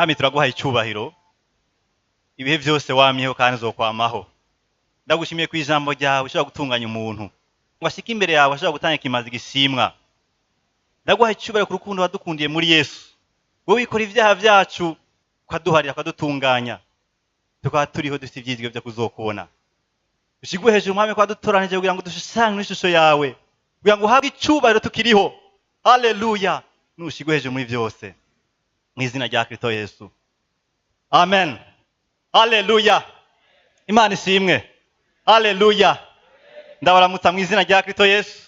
mwami turaguhaye icyubahiro ibihe byose wamyeho kandi uzokwamaho. Ndagushimiye ku ijambo ryawe ushobora gutunganya umuntu ngo ashike imbere yawe ashobora gutanga ikimazi gishimwa. Ndaguhaye icyubahiro ku rukundo wadukundiye muri Yesu, wowe wikora ibyaha byacu ukaduharira ukadutunganya, tukaba turiho dufite ibyizigiro byo kuzokubona. Ushigwe hejuru mwami ko wadutoranije kugira ngo dushushanye n'ishusho yawe, kugira ngo uhabwe icyubahiro tukiriho. Haleluya! Nushigwe hejuru muri byose mu izina rya Kristo Yesu, amen. Haleluya! Imana ishimwe. Haleluya! Ndabaramutsa mu izina rya Kristo Yesu.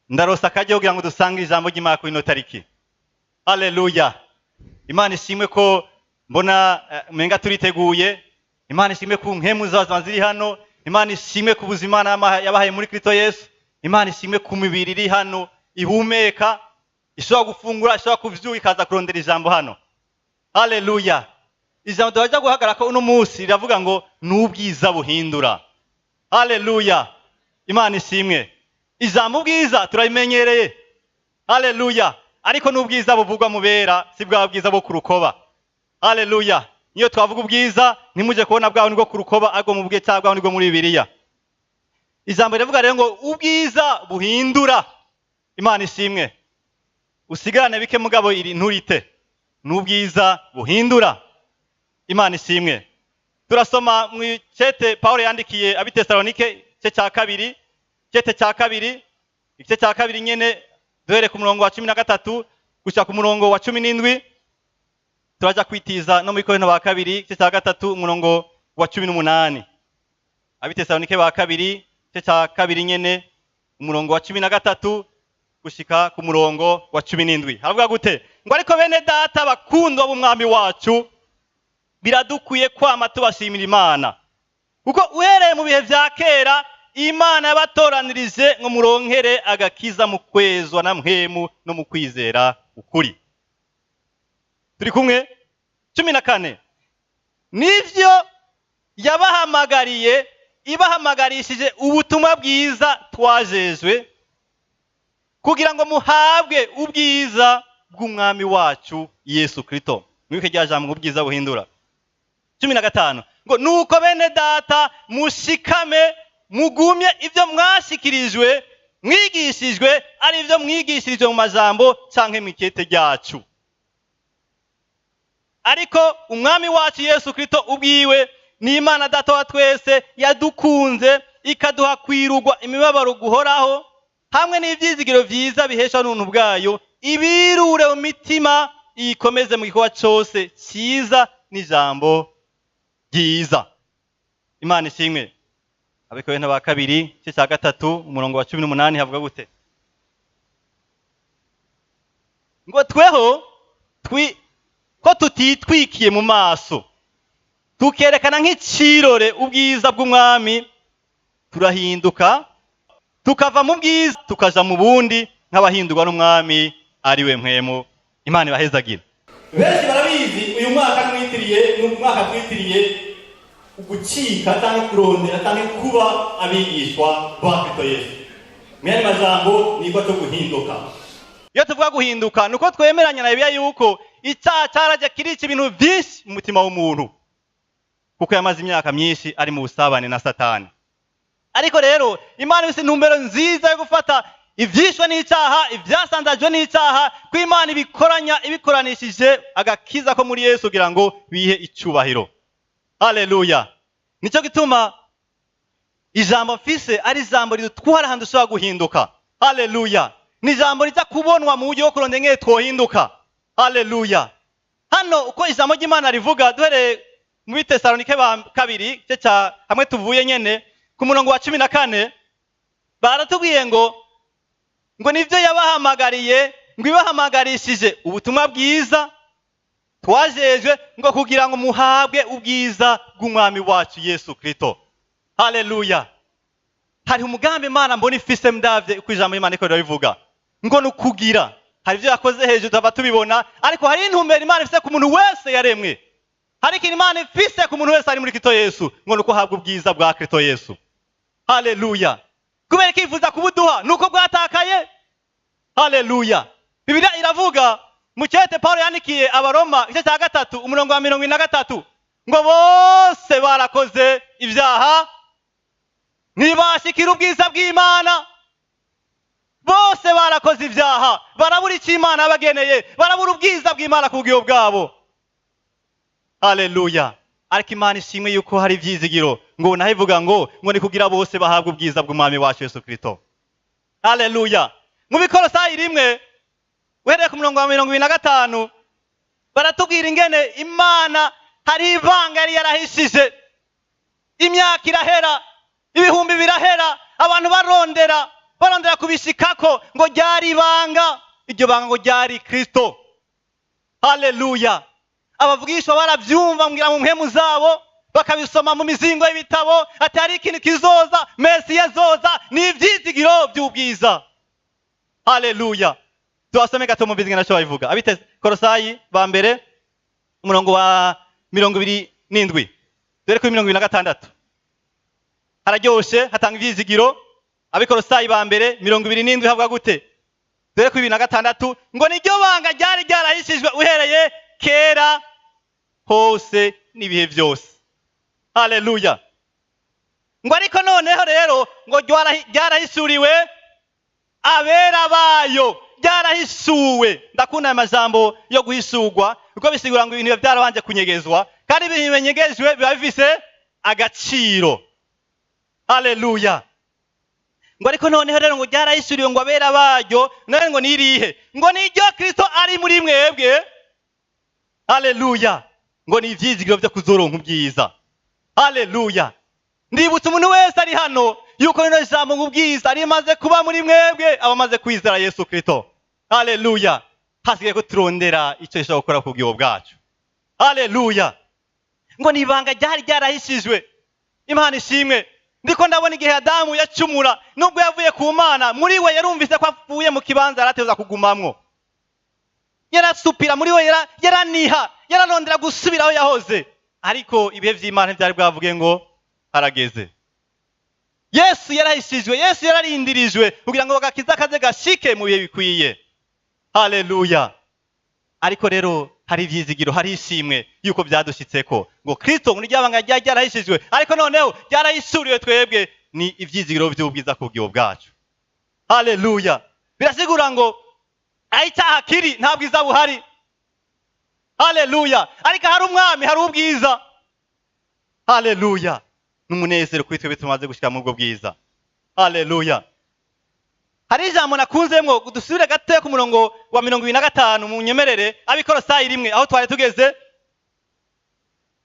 Ndarosa akajya kugira ngo dusange ijambo ry'Imana kuri ino tariki. Haleluya! Imana ishimwe ko mbona menga turiteguye. Imana ishimwe ku nkemu zazima ziri hano. Imana ishimwe ku buzima yabahaye muri Kristo Yesu. Imana ishimwe ku mibiri iri hano ihumeka, ishobora gufungura, ishobora kuvyuka ikaza kurondera ijambo hano. Haleluya! Ijambo twaje guhagaraka uno munsi riravuga ngo n'ubwiza buhindura. Haleluya! Imana ishimwe. Ijambo ubwiza turayimenyereye. Haleluya! Ariko n'ubwiza buvugwa mubera si bwa bwiza bwo kurukoba. Haleluya! Niyo twavuga ubwiza ntimuje kubona bwawe nibwo kurukoba ahubwo mu bwe cyangwa nibwo muri Bibiliya. Ijambo rivuga rero ngo ubwiza buhindura. Imana ishimwe. Usigarane bike mugabo iri nturite. N'ubwiza buhindura. Imana ishimwe. Turasoma mu cete Paulo yandikiye abitesalonike cye cya kabiri, cete cya kabiri, igice cya kabiri nyene duhere ku murongo wa 13 gushika ku murongo wa 17. Turaja kwitiza no muri Korinto ba kabiri igice cya gatatu umurongo wa 18. Abitesalonike ba kabiri igice cya kabiri nyene umurongo wa 13 gushika ku murongo wa 17. Haravuga gute? Ngo ariko bene data bakundwa b'umwami wacu, biradukwiye kwama tubashimira Imana, kuko uhereye mu bihe vya kera Imana yabatoranirije ngo muronkere agakiza mu kwezwa na mpwemu no mu kwizera ukuri. Turi kumwe? 14. Nivyo yabahamagariye, ibahamagarishije ubutumwa bwiza twajejwe, kugira ngo muhabwe ubwiza bw'umwami wacu Yesu Kristo. Mwike rya jambo ubwiza buhindura. 15. Ngo nuko bene data mushikame mugumye ivyo mwashikirijwe, mwigishijwe ari ivyo mwigishirijwe mu majambo canke mikete ryacu. Ariko umwami wacu Yesu Kristo ubwiwe ni Imana data wa twese yadukunze ikaduha kwirugwa imibabaro guhoraho hamwe n'ivyizigiro vyiza bihesha n'ubuntu bwayo, ibirure mu mitima ikomeze mu gikorwa cyose cyiza n'ijambo ryiza. Imana ishimwe. Abikorinto ba kabiri igice cya gatatu umurongo wa 18 havuga gute? Ngo tweho ko tutitwikiye mu maso tukerekana nk'icirore ubwiza bw'umwami, turahinduka tukava mu bwiza tukaja mu bundi nk'abahindurwa n'umwami ari we mpwemu. Imana ibahezagira. Benshi barabizi uyu mwaka twitiriye ugucika cyangwa kurondera cyangwa kuba abigishwa ba Kristo Yesu. Mwene majambo niko cyo guhinduka. Iyo tuvuga guhinduka nuko twemeranya na Bibiliya yuko icyaha cyaraje kirica ibintu byinshi mu mutima w'umuntu, kuko yamaze imyaka myinshi ari mu busabane na Satani. Ariko rero Imana ifite intumbero nziza yo gufata ivyishwe n'icyaha, ivyasandajwe n'icyaha, ko Imana ibikoranishije agakiza ko muri Yesu kugira ngo bihe icubahiro. Haleluya! Nico gituma ijambo mfise ari ijambo ridutwara ahantu dushobora guhinduka. Haleluya! Ni ijambo riza kubonwa mu buryo bwo kurondera ngene twohinduka. Haleluya! Hano uko ijambo ry'Imana rivuga duhere mu Bitesalonike ba kabiri cye cya hamwe tuvuye nyene ku murongo wa 14, baratubwiye ngo nivyo yabahamagariye, ngo ibahamagarishije ubutumwa bwiza twajejwe ngo kugira ngo muhabwe ubwiza bw'umwami wacu Yesu Kristo. Haleluya! Hari umugambi Imana mbona ifise mdavye ku ijambo Imana iko rivuga ngo nukugira. Hari ivyo yakoze hejuru taba tubibona, ariko hari intumbero Imana ifise ku muntu wese yaremwe. Hari ikintu Imana ifise ku muntu wese ari muri Kristo Yesu, ngo nuko habwa ubwiza bwa Kristo Yesu. Haleluya! Kubera ikifuza kubuduha nuko bwatakaye. Haleluya! Bibiliya iravuga mu cyete Paulo yandikiye abaroma igice cya 3 umurongo wa 23 ngo bose barakoze ibyaha ntibashikira ubwiza bw'Imana. Bose barakoze ibyaha barabura icyo Imana yabageneye, barabura ubwiza bw'Imana ku bw'ibyo bwabo. Haleluya. Ariko Imana ishimwe yuko hari ibyizigiro, ngo naho ivuga ngo ni kugira bose bahabwa ubwiza bw'Umwami wacu Yesu Kristo. Haleluya. Mu Bikolosayi 1 uhereye ku murongo wa 25 baratubwira ingene Imana hari ibanga yari yarahishije. Imyaka irahera, ibihumbi birahera, abantu barondera kubishikako ngo ryari ibanga, iryo banga ngo ryari Kristo. Haleluya. Abavugishwa baravyumva ngira mu mpemu zabo, bakabisoma mu mizingo y'ibitabo, atari ikintu kizoza, Mesiya azoza, ni ivyizigiro by'ubwiza. Haleluya. Tuwasome gato mu bizigana cyo babivuga. Abite Kolosayi ba mbere umurongo wa 27 dore ko 26 hararyoshe hatanga ivyizigiro. Abikolosayi ba mbere 27 havuga gute? Dore ko 26 ngo niryo banga ryari ryarahishijwe uhereye kera hose n'ibihe byose. Haleluya. Ngo ariko noneho rero ngo ryarahishuriwe abera bayo, ryarahishuwe. Ndakunda amajambo yo guhishurwa uko bisigura ngo ibintu byarabanje kunyegezwa, kandi ibintu binyegejwe biba bifise agaciro. Haleluya. Ngo ariko noneho rero ngo ryarahishuriwe ngo abera bayo, none ngo nirihe? Ngo niryo Kristo ari muri mwebwe. Haleluya. Ngo ni ivyizigiro byo kuzoronka ubwiza. Haleluya. Ndibutse umuntu wese ari hano yuko rino jambo ngubwiza ari maze kuba muri mwebwe abamaze kwizera Yesu Kristo. Haleluya. Hasigaye ko turondera icyo ishaka gukora ku bwibo bwacu. Haleluya. Ngo nibanga ryari ryarahishijwe. Imana ishimwe. Ndiko ndabona igihe Adamu yacumura, nubwo yavuye ku Mana, muri we yarumvise ko avuye mu kibanza arateza kugumamwo. Yarasupira muri we, yaraniha, yararondera gusubira aho yahoze. Ariko ibihe vy'Imana byari bwavuge ngo harageze. Yesu yarahishijwe, Yesu yararindirijwe kugira ngo bagakiza kaze gashike mu bihe bikwiye. Haleluya. Ariko rero hari ivyizigiro, hari ishimwe yuko byadushitseko ngo Kristo muri ryabanga ryarahishijwe, ariko noneho ryarahishuriwe twebwe, ni ivyizigiro by'ubwiza ku bwibo bwacu. Haleluya. Birasigura ngo icyaha kiri nta bwiza buhari. Haleluya. Ariko hari umwami, hari ubwiza. Haleluya. N'umunezero kuri twebwe tumaze gushika mu bwo bwiza. Haleluya. Hari ijambo nakunzemwo dusubire gato ku murongo wa 25 mu nyemerere Abikolosayi 1 aho twari tugeze.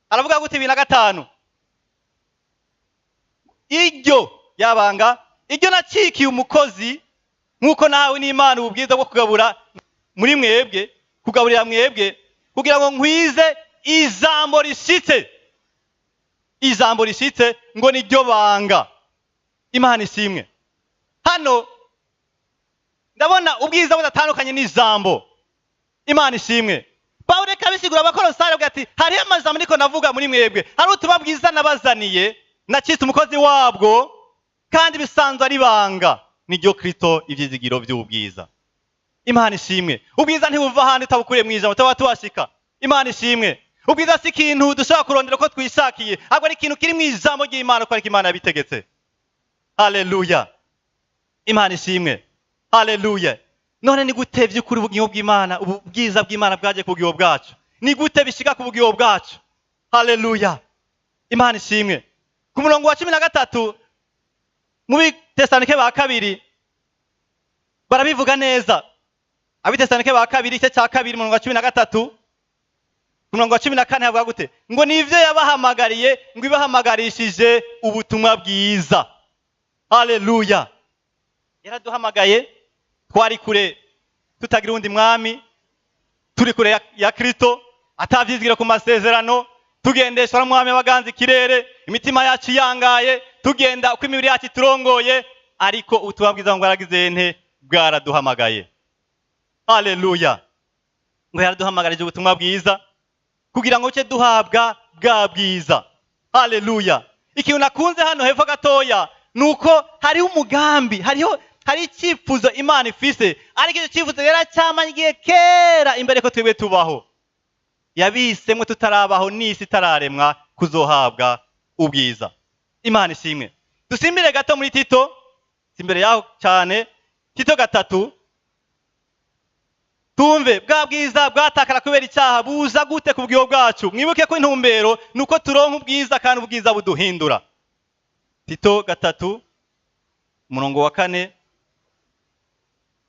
Aravuga gute 25? Iryo yabanga, iryo nacikiye umukozi nkuko nawe n'Imana ububwiza bwo kugabura muri mwebwe, kugaburira mwebwe kugira ngo nkwize ijambo rishitse. Ijambo rishitse ngo niryo banga. Imana ishimwe. Hano ndabona ubwiza budatandukanye n'ijambo. Imana ishimwe. Paulo kabisigura Abakolosayi avuga ati hari amajambo niko navuga muri mwebwe, hari utuba bwiza nabazaniye, nacitse umukozi wabwo, kandi bisanzwe ari banga. Niryo Kristo ivyizigiro by'ubwiza. Imana ishimwe. Ubwiza ntibuva handi utabukuriye mu ijambo utaba tuwashika. Imana ishimwe. Ubwiza si ikintu dushaka kurondera ko twishakiye, ahubwo ari ikintu kiri mu ijambo ry'Imana ko ariko Imana yabitegetse. Haleluya. Imana ishimwe. Haleluya. None ni gute by'ukuri ubugingo bw'Imana, ubwiza bw'Imana bwaje ku bugingo bwacu? Ni gute bishika ku bugingo bwacu? Haleluya. Imana ishimwe. Ku murongo wa 13 mu Bitesalonike ba kabiri barabivuga neza. Abitesalonike ba kabiri igice cya 2 umurongo wa 13 umurongo wa 14 havuga gute? Ngo nivyo yabahamagariye, ngo ibahamagarishije ubutumwa bwiza. Haleluya. Yaraduhamagaye, twari kure tutagira undi mwami, turi kure ya Kristo, atavyizgira ku masezerano, tugendeshwa n'umwami waganze ikirere, imitima yacu yangaye, tugenda uko imibiri yacu turongoye, ariko ubutumwa bwiza ngo bwaragize nte bwaraduhamagaye. Haleluya. Ngo yaraduhamagarije ubutumwa bwiza kugira ngo cye duhabwa bwa bwiza. Haleluya. Ikintu nakunze hano hepfo gatoya nuko hariho umugambi, hari icyifuzo imana ifise, ariko icyo cyifuzo yaracyamanye kera imbere ko twebwe tubaho. Yabihisemwe tutarabaho n'isi itararemwa kuzohabwa ubwiza. Imana ishimwe. Dusimbire gato muri Tito, imbere yaho cyane, Tito 3. Tumve bwa bwiza bwatakara kubera icyaha buza gute ku bwiho bwacu. Mwibuke ko intumbero nuko turonka ubwiza kandi ubwiza buduhindura. Tito 3 umurongo wa 4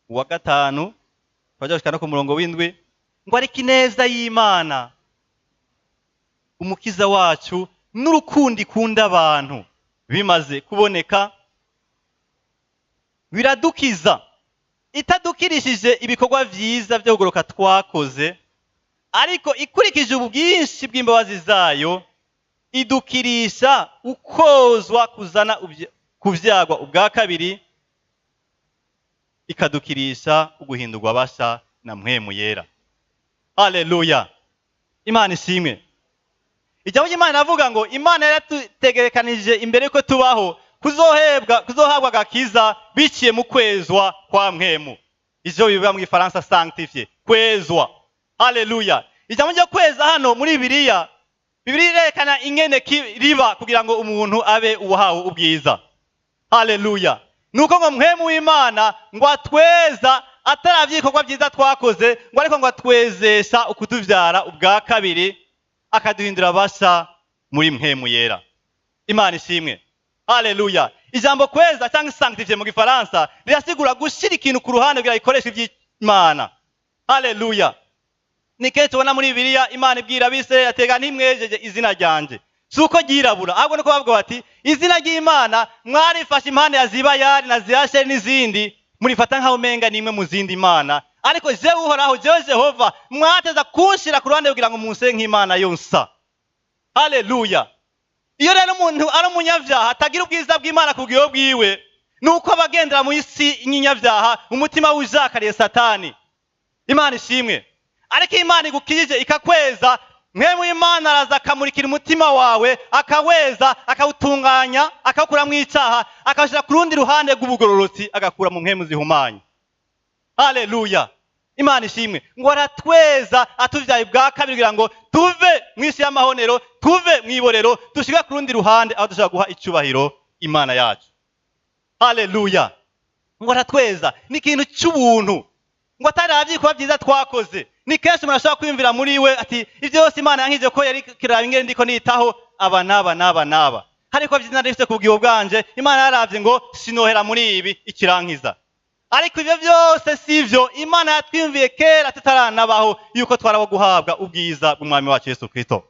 wa 5 twajya no ku murongo w'indwi ngo ariko ineza y'Imana umukiza wacu n'urukundo ikunda abantu bimaze kuboneka biradukiza itadukirishije ibikorwa vyiza byo kugoroka twakoze, ariko ikurikije ubwinshi bw'imbabazi zayo idukirisha ukozwa kuzana kuvyagwa ubwa kabiri, ikadukirisha uguhindurwa basha na mpwemu yera. Haleluya. Imana ishimwe. Ijambo ry'Imana avuga ngo Imana yaratutegerekanije imbere ko tubaho kuzohabwa agakiza biciye mu kwezwa kwa mpwemu. Ivyo bivuga mu Gifaransa sanctifié, kwezwa. Haleluya. Ijambo ryo kweza hano muri Bibiliya irerekana ingene riba kugira ngo umuntu abe uwahawe ubwiza. Haleluya. Nuko ngo mpwemu w'Imana ngo atweza ataravyikorwa byiza twakoze, ngo ariko ngo atwezesha ukutuvyara ubwa kabiri, akaduhindura basha muri mpwemu yera. Imana ishimwe. Haleluya. Ijambo kweza cyangwa sanctifié mu Gifaransa rirasigura gushira ikintu ku ruhande kugira ikoreshe iby'Imana. Haleluya. Ni kenshi tubona muri Bibiliya Imana ibwira Abisirayeli atega ntimwejeje izina ryanje. Suko ryirabura, ahubwo nuko bavuga bati izina ry'Imana mwarifashe impande ya Zibayari na Ziyasheri n'izindi, murifata nkaho menga nimwe mu zindi Imana, ariko jewe Uhoraho, jewe Jehova mwateza kunshira ku ruhande kugira ngo munsenke Imana yonsa. Haleluya. Iyo rero umuntu ari umunyavyaha atagira ubwiza bw'Imana ku bwiho bwiwe, nuko abagendera mu isi nyinyavyaha, umutima w'ujakariye Satani. Imana ishimwe. Ariko Imana igukijije ikakweza, mpwemu w'Imana araza akamurikira umutima wawe, akaweza, akawutunganya, akawukura mu icyaha, akashira ku rundi ruhande rw'ubugororotsi, agakura mu mpwemu zihumanye. Haleluya. Imana ishimwe. Ngo aratweza atuvyaye bwa kabiri kugira ngo tuve mu isi y'amahonero, tuve mu iborero, dushika ku rundi ruhande aho dushaka guha icubahiro Imana yacu. Haleluya. Ngo aratweza ni ikintu cy'ubuntu, ngo ataravye kuba byiza twakoze. Ni kenshi umuntu ashobora kwiyumvira muri we ati ivyo yose Imana yankije ko yari kiraba ingene ndiko nitaho aba naba, ariko byiza ndifite ku bwiho bwanje, Imana yaravye ngo sinohera muri ibi ikirankiza. Ariko ivyo byose sivyo, Imana yatwiyumviye kera tutaranabaho yuko twaraho guhabwa ubwiza bw'Umwami wacu Yesu Kristo.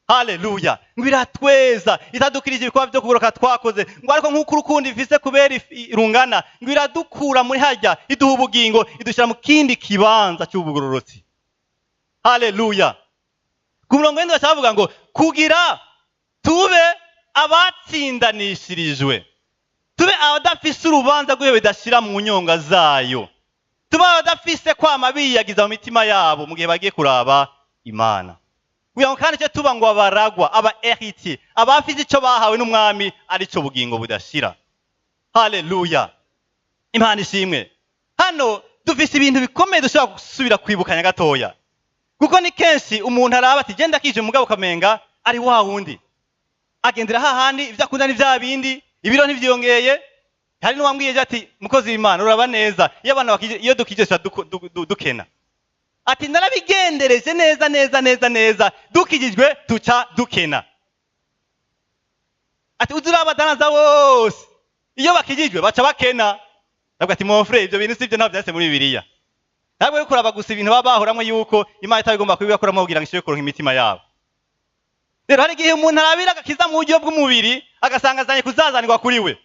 Haleluya. Ngo iratweza itadukirije ibikorwa byo kugoroka twakoze, ngo ariko nk'uko urukundo ifise kubera irungana, ngo iradukura muri harya iduha ubugingo, idushira mu kindi kibanza cy'ubugororotsi. Haleluya. Ku murongo w'indwi bavuga ngo kugira tube abatsindanishirijwe, tube abadafise urubanza rw'iyo bidashira mu nyonga zayo, tube abadafise kwama biyagiza mu mitima yabo mu gihe bagiye kuraba Imana. Kugira ngo kandi cyo tuba ngo abaragwa, aba héritier, abafise ico bahawe n'Umwami ari cyo bugingo budashira. Haleluya. Imana ishimwe. Hano dufise ibintu bikomeye dushobora gusubira kwibukanya gatoya, kuko ni kenshi umuntu araba ati genda kije umugabo kamenga ari wa wundi agendera hahandi, ivyo akunda ni vya bindi, ibiro ntivyongeye. Hari n'uwambwiye ati mukozi w'Imana uraba neza, iyo abana bakije, iyo dukije dukena. Ati narabigendereje neza dukijijwe tuca dukena. Ati uzurabadanaza wose iyo bakijijwe baca bakena. Nabwo ati mon frère, ibyo bintu sivyo ntabwo byase muri Bibiliya. Ntabwo yo kuraba gusa ibintu babahoramwe yuko Imana itabigomba kubibakoramo kugira ngo ishobore kuronka imitima yabo. Rero hari igihe umuntu arabira agakiza mu buryo bw'umubiri agasanga azanye kuzazanirwa kuri we.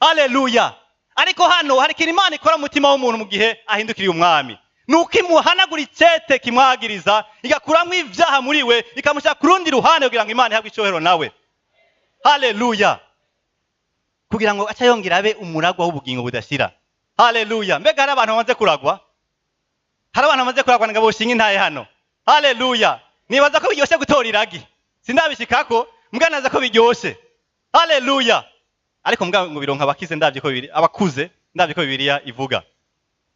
Haleluya. Ariko hano hari ikintu Imana ikora mu mutima w'umuntu mu gihe ahindukiriye Umwami. Nuko imuhanagura icete kimwagiriza, igakuramwo ivyaha muri we, ikamushyira ku rundi ruhande kugira ngo Imana ihabwe icohero nawe. Haleluya. Kugira ngo aca yongera abe umuragwa w'ubugingo budashira. Haleluya. Mbega hari abantu bamaze kuragwa? Hari abantu bamaze kuragwa ngo boshinga intaye hano. Haleluya. Nibaza ko biryoshe gutora iragi. Sindabishikako, mbwa naza ko biryoshe. Haleluya. Ariko mbwa ngo bironka abakize ndavye ko biri abakuze ndabye ko Bibiliya ivuga.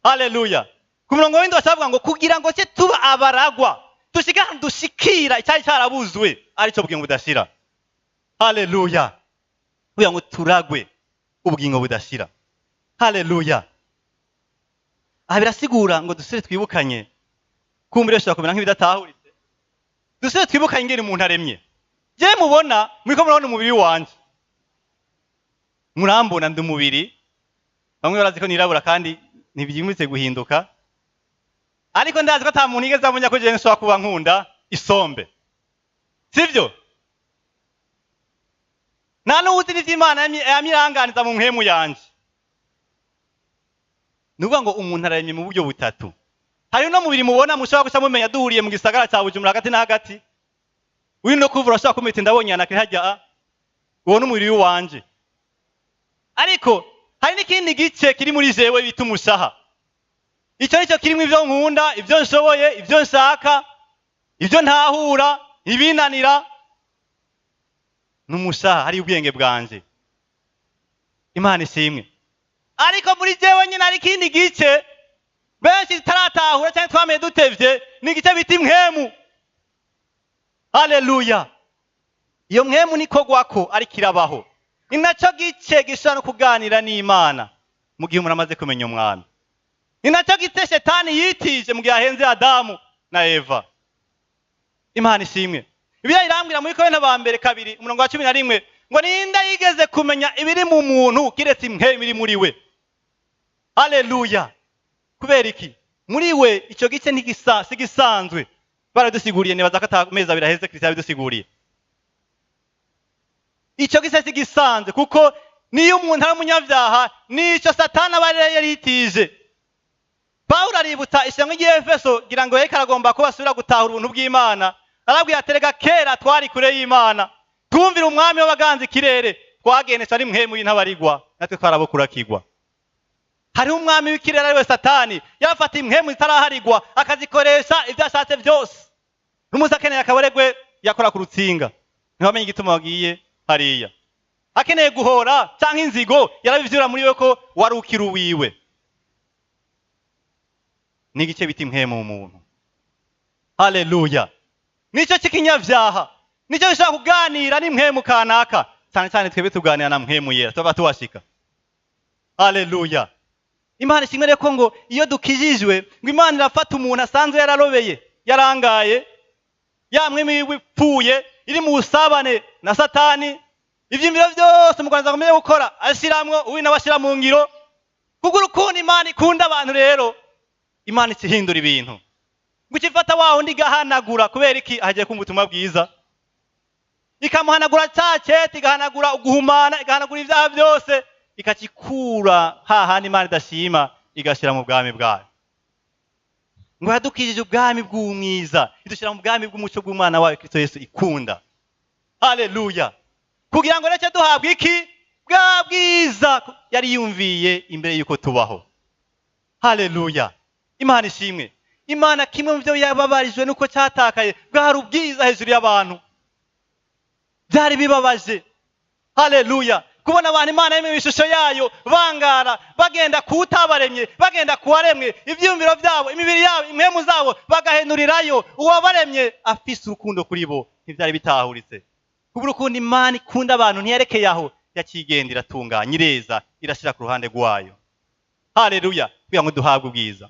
Haleluya. Ku murongo w'indwi basavuga ngo kugira ngo se tuba abaragwa dushika ahantu dushikira icyari cyarabuzwe arico bugingo budashira. Haleluya. Kugira ngo turagwe ubugingo budashira. Haleluya. Aha birasigura ngo dusire twibukanye kumbure shaka kumera nk'ibidatahuritse. Dusire twibukanye ingene umuntu aremye. Je mubona muriko murabona umubiri wanje. Murambona ndi umubiri. Bamwe barazi ko nirabura kandi ntibyimitse guhinduka. Ariko ndazi ko ata muntu igeze amunya ko je nshobora kuba nkunda isombe. Sivyo? Nta n'uzi n'ivy'Imana yamiranganiza mu mpemu yanje. Nuvuga ngo umuntu araremye mu buryo butatu. Hari no mubiri mubona mushobora guca mumenya duhuriye mu gisagara cya Bujumbura hagati na hagati. Uri no kuvura ashaka kumita ndabonye anakiri hajya uwo n'umubiri wanje. Ariko hari n'ikindi gice kiri muri jewe bita umushaha. Icyo nicyo kirimo ivyo nkunda, ivyo nshoboye, ivyo nshaka, ivyo ntahura, ibinanira. N'umushaha hari ubwenge bwanje. Imana ishimwe. Ariko muri jewe nyine hari ikindi gice benshi taratahura cyane twamenye dutevye ni igice bita impwemu. Haleluya. Iyo mpwemu niko gwako ari kirabaho. Inaco gice gishana kuganira n'Imana mu gihe umuntu amaze kumenya umwami. Inaco gice shetani yitije mu gihe ahenze Adamu na Eva. Imana ishimwe. Bibiliya irambwira muri Korinto ba mbere 2:11 ngo ninda yigeze kumenya ibiri mu muntu kiretse impwemu iri muri we. Haleluya. Kubera iki? Muri we icyo gice sigisanzwe. Baradusiguriye nebaza ko atameza biraheze Kristo yabidusiguriye. Icyo gice sigisanzwe kuko niyo umuntu ari umunyabyaha nico Satani aba yaritije. Paulo aributsa ishyanga ry'Efeso gira ngo yeka aragomba ko basubira gutahura ubuntu bw'Imana. Arabwiye aterega kera twari kure y'Imana. Twumvira umwami w'abaganza ikirere twagenetswe ari mpemu y'intabarigwa natwe twarabokura kigwa. Hari umwami w'ikirere ari we Satani yafata impwemu zitaraharigwa akazikoresha ibyo ashatse byose. N'umusa akeneye akaboregwe yakora ku rutsinga. Ntibamenye igituma wagiye hariya. Akeneye guhora canke inzigo yarabivyura muri we ko warukira uwiwe. Ni igice bita impwemu umuntu. Haleluya. Nico kikinyavyaha. Nico bishaka kuganira n'impwemu kanaka. Cyane cyane twebwe tuganira na mpwemu yera tuba tuwashika. Haleluya. Imana ishimwe reko ngo iyo dukijijwe ngo Imana irafata umuntu asanzwe yararobeye yarangaye yamwe mibipfuye iri mu usabane na Satani ivyimiro byose muganza komeye gukora ashiramwo uwina bashira mu ngiro kuko urukundo Imana ikunda abantu rero Imana ikihindura ibintu gukifata waho ndigahanagura kubera iki ahagiye kumva ubutumwa bwiza ikamuhanagura cyacete igahanagura uguhumana igahanagura ibyaha byose ikakikura hahandi Imana idashima igashira mu bwami bwayo ngo yadukijije ubwami bw'umwiza idushira mu bwami bw'umuco bw'Umwana wayo Kristo Yesu ikunda. Haleluya. Kugira ngo reke duhabwe iki bwa bwiza yari yumviye imbere yuko tubaho. Haleluya. Imana ishimwe. Imana kimwe mu byo yababarijwe nuko cyatakaye bwari ubwiza hejuru y'abantu. Byari bibabaje. Haleluya. Kubona abantu Imana yemeye ishusho yayo bangara bagenda kutabaremye bagenda kuwaremwe ivyumviro byabo imibiri yabo impemu zabo bagahenurirayo uwabaremye afise urukundo kuri bo ntivyari bitahuritse. Kuba urukundo Imana ikunda abantu ntiyerekeye aho yakigendera tunganya ireza irashira ku ruhande rwayo. Haleluya. Kugira ngo duhabwe ubwiza.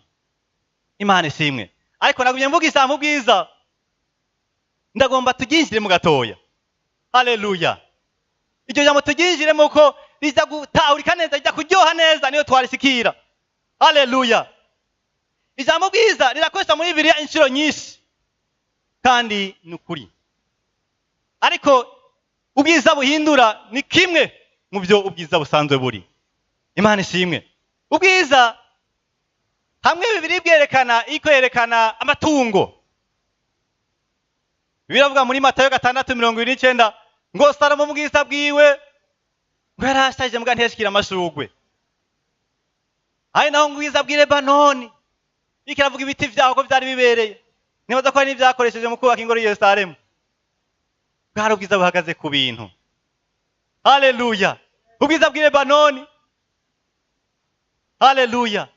Imana ishimwe. Ariko nagumye mvuga ijambo bwiza ndagomba tuginjire mu gatoya. Haleluya. Icyo jambo tuginjiremo ko riza gutahurika neza rijya kuryoha neza niyo twarisikira. Haleluya. Ijambo bwiza rirakoresha muri Bibiliya inshuro nyinshi kandi nukuri. Ariko ubwiza buhindura ni kimwe mu byo ubwiza busanzwe buri. Imana ishimwe. Ubwiza hamwe Bibiliya byerekana ikoyerekana amatungo. Bibiliya avuga muri Matayo 6:29 ngo Salomo mu bwiza bwiwe ngo yarashaje muga ntiyashikira amashugwe. Ari naho mu bwiza bw'i Lebanoni ikiravuga ibiti vyaho ko byari bibereye. Nibaza ko ari n'ivyakoresheje mu kubaka ingoro y'Yerusalemu. Bwari ubwiza buhagaze ku bintu. Haleluya. Ubwiza bw'i Lebanoni haleluya.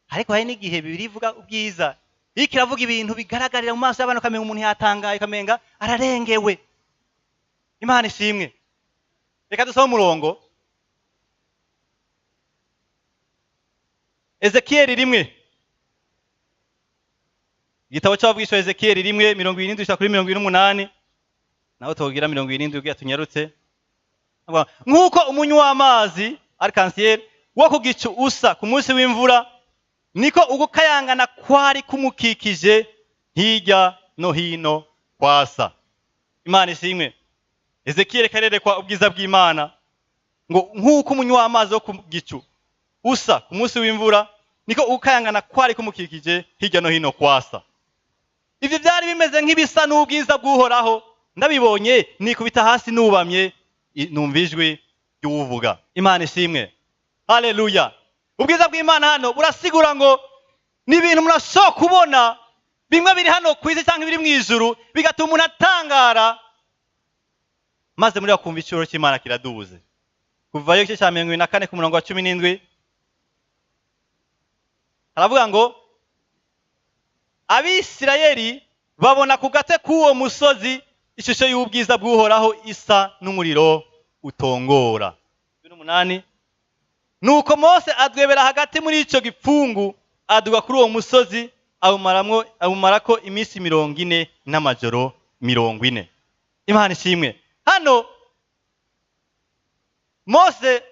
Ariko hari n'igihe Bibiliya ivuga ubwiza iriko iravuga ibintu bigaragarira mu maso y'abantu, ukamenga umuntu yatangaye, ukamenga ararengewe. Imana ishimwe. Reka dusome umurongo. Ezekiyeli 1. Igitabo cy'ababwisho Ezekiyeli 1:27 gushika kuri 28. Naho togira 27 ugiye tunyarutse. Nkuko umunyu w'amazi arc-en-ciel wo ku gicu usa ku munsi w'imvura, niko ugukayangana kwari kumukikije hirya no hino kwasa. Imana ishimwe. Ezekiyeli karerekwa ubwiza bw'Imana ngo nkuko umunyu w'amazi wo ku gicu usa ku munsi w'imvura, niko ugukayangana kwari kumukikije hirya no hino kwasa. Ivyo byari bimeze nk'ibisa n'ubwiza bw'Uhoraho, ndabibonye nikubita hasi nubamye, numva ijwi ry'uvuga. Imana ishimwe. Haleluya. Ubwiza bw'Imana hano burasigura ngo ni ibintu murashobora kubona bimwe biri hano ku isi cyangwa biri mu ijuru, bigatuma umuntu atangara, maze muri akumva icuro cy'Imana kiraduze. Kuvayo igice cya 24 ku murongo wa 17 haravuga ngo Abisirayeli babona ku gate k'uwo musozi ishusho y'ubwiza bw'Uhoraho isa n'umuriro utongora. 18. Nuko Mose adwebera hagati muri ico gipfungu, aduga kuri uwo musozi, awumarako iminsi 40 n'amajoro 40. Imana ishimwe. Hano Mose